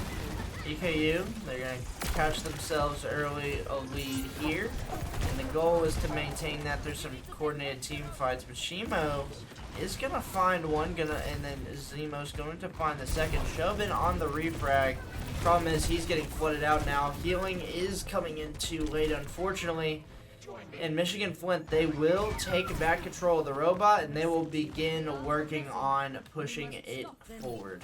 Speaker 1: EKU, they're going to catch themselves early a lead here. And the goal is to maintain that. There's some coordinated team fights. But Shimo is going to find one, and then Zemo's going to find the second. Shobin on the refrag. Problem is he's getting flooded out now. Healing is coming in too late, unfortunately. In Michigan-Flint, they will take back control of the robot, and they will begin working on pushing it forward.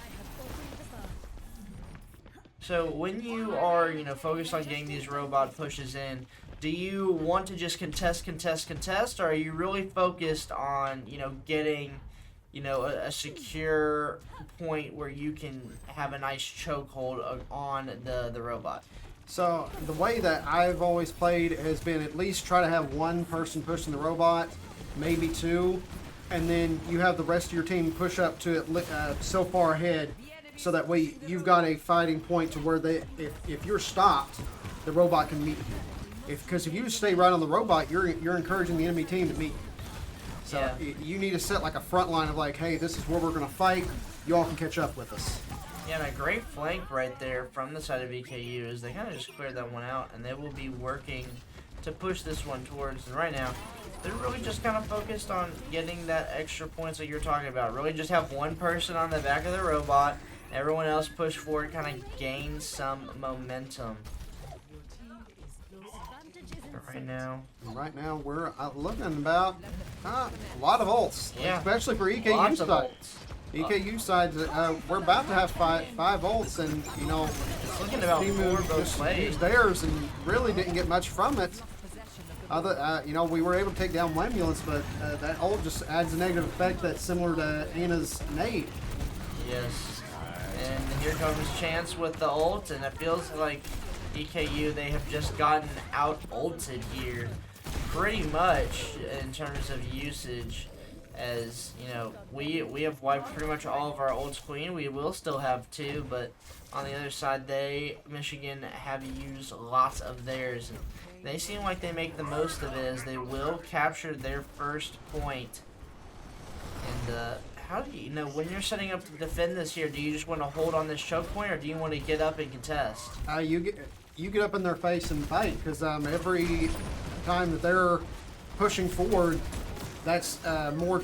Speaker 1: So when you are, focused on getting these robot pushes in, do you want to just contest, or are you really focused on, getting, a secure point where you can have a nice chokehold on the robot?
Speaker 2: So the way that I've always played has been at least try to have one person pushing the robot, maybe 2, and then you have the rest of your team push up to it so far ahead, so that way you've got a fighting point to where if you're stopped, the robot can meet you. Because if you stay right on the robot, you're encouraging the enemy team to meet you. So
Speaker 1: yeah.
Speaker 2: You need to set a front line of hey, this is where we're going to fight. You all can catch up with us.
Speaker 1: Yeah, and a great flank right there from the side of EKU is they kind of just cleared that one out, and they will be working to push this one towards. And right now, they're really just kind of focused on getting that extra points that you're talking about. Really just have one person on the back of the robot, everyone else push forward, kind of gain some momentum. But right now,
Speaker 2: we're looking about a lot of ults, especially for EKU side. EKU side, we're about to have five ults, and
Speaker 1: it's looking about 4 both ways.
Speaker 2: Used theirs and really didn't get much from it. We were able to take down Ambulance, but that ult just adds a negative effect that's similar to Anna's nade.
Speaker 1: Yes, and here comes Chance with the ult, and it feels like EKU, they have just gotten out ulted here, pretty much in terms of usage. As we have wiped pretty much all of our ults clean. We will still have 2, but on the other side, Michigan have used lots of theirs. And they seem like they make the most of it, as they will capture their first point. And how do you when you're setting up to defend this here? Do you just want to hold on this choke point, or do you want to get up and contest?
Speaker 2: You get up in their face and fight, because every time that they're pushing forward, that's more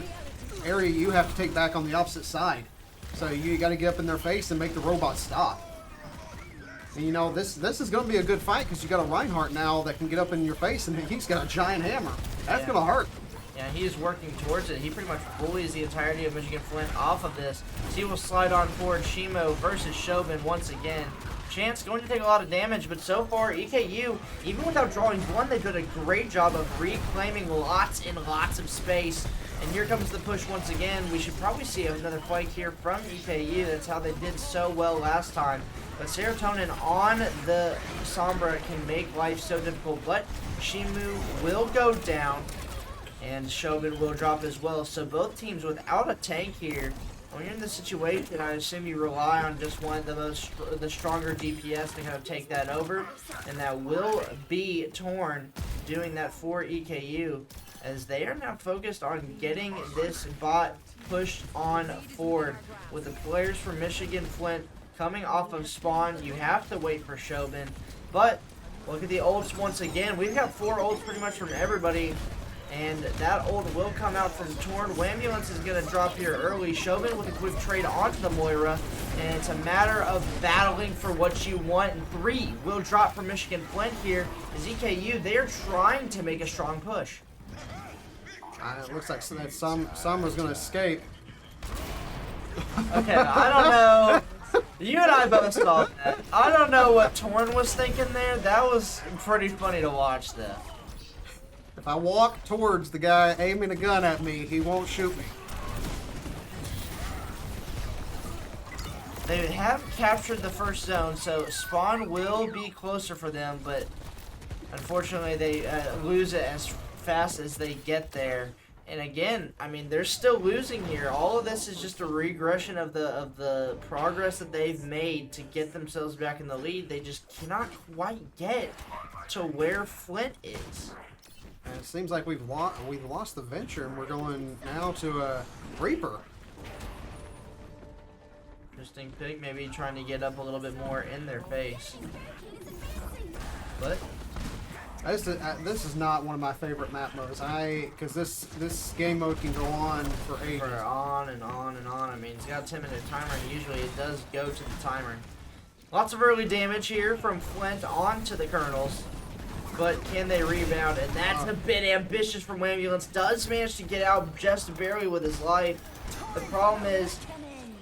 Speaker 2: area you have to take back on the opposite side. So you got to get up in their face and make the robot stop. And this is going to be a good fight, because you got a Reinhardt now that can get up in your face, and he's got a giant hammer. That's going to hurt.
Speaker 1: Yeah, he is working towards it. He pretty much bullies the entirety of Michigan-Flint off of this. So he will slide on forward. Shimo versus Shobin once again. Chance going to take a lot of damage, but so far EKU, even without drawing one, they've done a great job of reclaiming lots and lots of space. And here comes the push once again. We should probably see another fight here from EKU. That's how they did so well last time. But Serotonin on the Sombra can make life so difficult, but Shimu will go down, and Shogun will drop as well. So both teams without a tank here. when you're in this situation, I assume you rely on just one of the stronger DPS to kind of take that over, and that will be Torn doing that for EKU, as they are now focused on getting this bot pushed on forward. With the players from UM-Flint coming off of spawn, you have to wait for Shobin, but look at the ults once again. We've got 4 ults pretty much from everybody. And that ult will come out from Torn. Wambulance is going to drop here early. Shobin with a quick trade onto the Moira. And it's a matter of battling for what you want. And 3 will drop from UM-Flint here. As EKU, they are trying to make a strong push.
Speaker 2: It looks like that Summer's going to escape.
Speaker 1: Okay, I don't know. You and I both saw that. I don't know what Torn was thinking there. That was pretty funny to watch though.
Speaker 2: If I walk towards the guy aiming a gun at me, he won't shoot me.
Speaker 1: They have captured the first zone, so spawn will be closer for them, but unfortunately they lose it as fast as they get there. And again, I mean, they're still losing here. All of this is just a regression of the progress that they've made to get themselves back in the lead. They just cannot quite get to where Flint is.
Speaker 2: And it seems like we've lost the venture, and we're going now to a Reaper.
Speaker 1: Interesting pick, maybe trying to get up a little bit more in their face. But
Speaker 2: this is not one of my favorite map modes. Because this game mode can go on for ages.
Speaker 1: For on and on and on. I mean, it's got a 10-minute timer, and usually it does go to the timer. Lots of early damage here from Flint onto the Colonels. But can they rebound? And that's a bit ambitious from Wambulance. Does manage to get out just barely with his life. The problem is,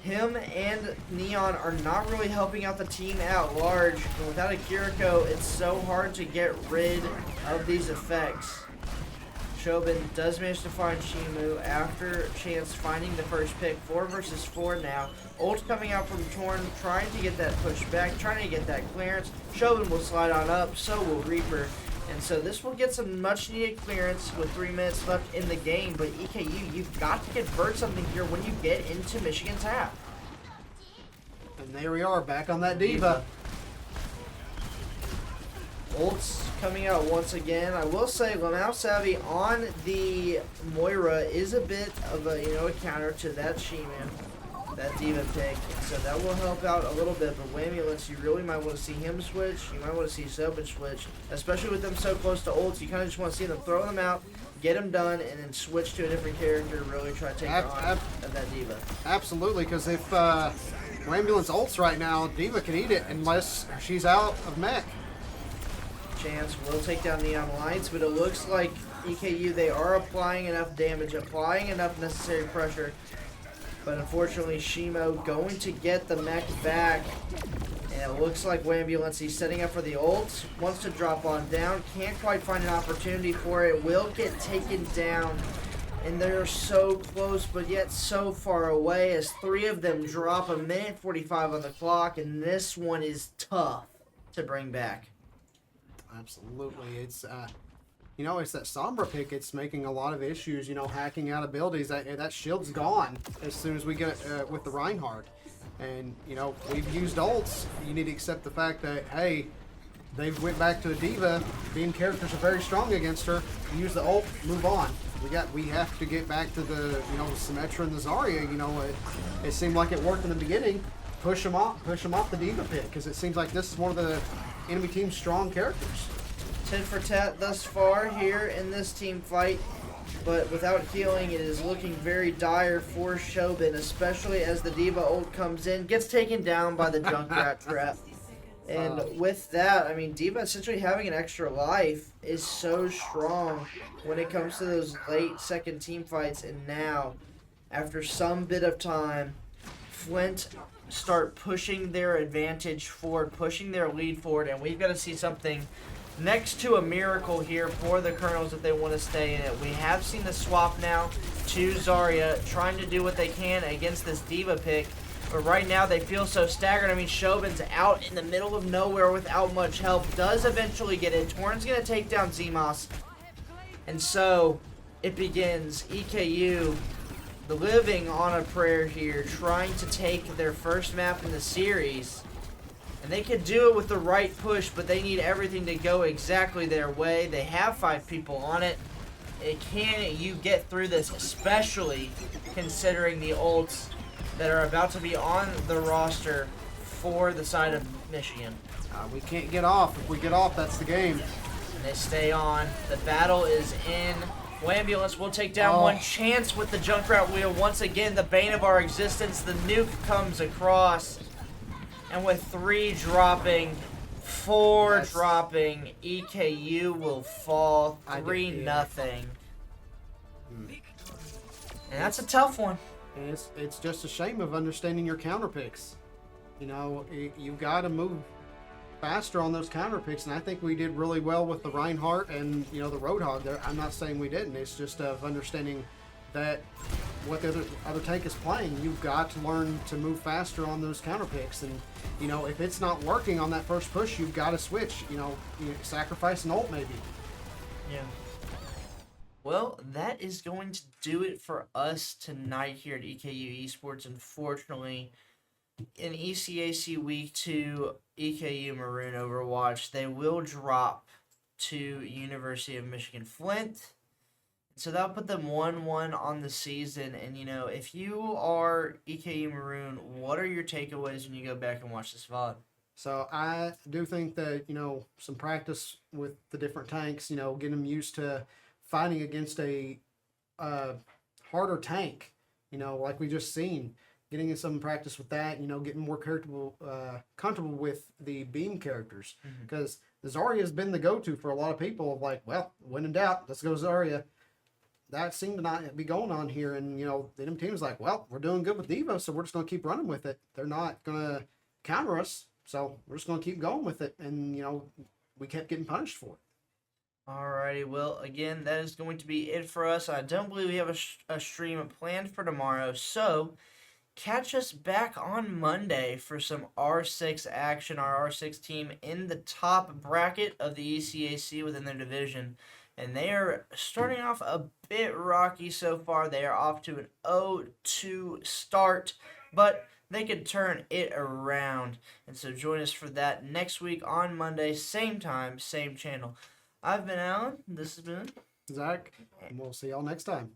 Speaker 1: him and Neon are not really helping out the team at large. And without a Kiriko, it's so hard to get rid of these effects. Shobin does manage to find Shimu after Chance finding the first pick. 4 versus 4 now. Ult coming out from Torn, trying to get that push back, trying to get that clearance. Shobin will slide on up, so will Reaper. And so this will get some much needed clearance with 3 minutes left in the game. But EKU, you've got to convert something here when you get into Michigan's half.
Speaker 2: And there we are, back on that Diva.
Speaker 1: Ults coming out once again. I will say Lamau Savvy on the Moira is a bit of a a counter to that Shimu, that Diva pick. So that will help out a little bit. But Wambulance, you really might want to see him switch. You might want to see Sobin switch, especially with them so close to ults. You kind of just want to see them throw them out, get them done, and then switch to a different character. Really try to take on that Diva.
Speaker 2: Absolutely, because if Wambulance ults right now, Diva can eat it unless she's out of mech.
Speaker 1: Chance will take down Neon Lights, but it looks like EKU, they are applying enough damage, applying enough necessary pressure. But unfortunately, Shimo going to get the mech back. And it looks like Wambulance, he's setting up for the ult. Wants to drop on down. Can't quite find an opportunity for it. Will get taken down. And they're so close, but yet so far away as 3 of them drop. 1:45 on the clock. And this one is tough to bring back.
Speaker 2: Absolutely. It's it's that Sombra pick. It's making a lot of issues, hacking out abilities. That shield's gone as soon as we get with the Reinhardt. And, we've used ults. You need to accept the fact that, hey, they went back to a Diva. Being characters are very strong against her. Use the ult, move on. We have to get back to the, Symmetra and the Zarya. It seemed like it worked in the beginning. Push them off the Diva pick, because it seems like this is one of the enemy team's strong characters.
Speaker 1: Tit for tat thus far here in this team fight, but without healing, it is looking very dire for Shobin, especially as the Diva ult comes in, gets taken down by the Junkrat trap. And with that, I mean, Diva essentially having an extra life is so strong when it comes to those late second team fights. And now, after some bit of time, Flint start pushing their advantage forward, pushing their lead forward, and we've got to see something next to a miracle here for the Colonels if they want to stay in it. We have seen the swap now to Zarya, trying to do what they can against this Diva pick, but right now they feel so staggered. I mean, Shobin's out in the middle of nowhere without much help, does eventually get it. Torn's going to take down Zemos, and so it begins. EKU living on a prayer here, trying to take their first map in the series. And they could do it with the right push, but they need everything to go exactly their way. They have 5 people on it. Can you get through this, especially considering the ults that are about to be on the roster for the side of Michigan?
Speaker 2: We can't get off. If we get off, that's the game.
Speaker 1: And they stay on. The battle is in. Wambulance will take down one chance with the Junkrat wheel. Once again, the bane of our existence. The nuke comes across. And with 3 dropping, 4 dropping, EKU will fall 3-0. And that's a tough one.
Speaker 2: And it's just a shame of understanding your counter picks. You know, you got to move faster on those counter picks, and I think we did really well with the Reinhardt and, you know, the Roadhog there. I'm not saying we didn't. It's just of understanding that what the other tank is playing. You've got to learn to move faster on those counter picks, and, you know, if it's not working on that first push, you've got to switch. You know, sacrifice an ult maybe.
Speaker 1: Yeah. Well, that is going to do it for us tonight here at EKU Esports. Unfortunately, in ECAC Week 2, EKU Maroon Overwatch, they will drop to University of Michigan Flint. So that'll put them 1-1 on the season. And, you know, if you are EKU Maroon, what are your takeaways when you go back and watch this VOD?
Speaker 2: So I do think that, you know, some practice with the different tanks, you know, getting them used to fighting against a harder tank, you know, like we just seen. Getting in some practice with that, you know, getting more comfortable with the beam characters. Because Zarya has been the go-to for a lot of people of like, well, when in doubt, let's go Zarya. That seemed to not be going on here. And, you know, the team was like, well, we're doing good with Devo, so we're just going to keep running with it. They're not going to counter us, so we're just going to keep going with it. And, you know, we kept getting punished for it.
Speaker 1: Alrighty, well, again, that is going to be it for us. I don't believe we have a stream planned for tomorrow, so catch us back on Monday for some R6 action. Our R6 team in the top bracket of the ECAC within their division. And they are starting off a bit rocky so far. They are off to an 0-2 start, but they could turn it around. And so join us for that next week on Monday, same time, same channel. I've been Alan. This has been
Speaker 2: Zach, and we'll see y'all next time.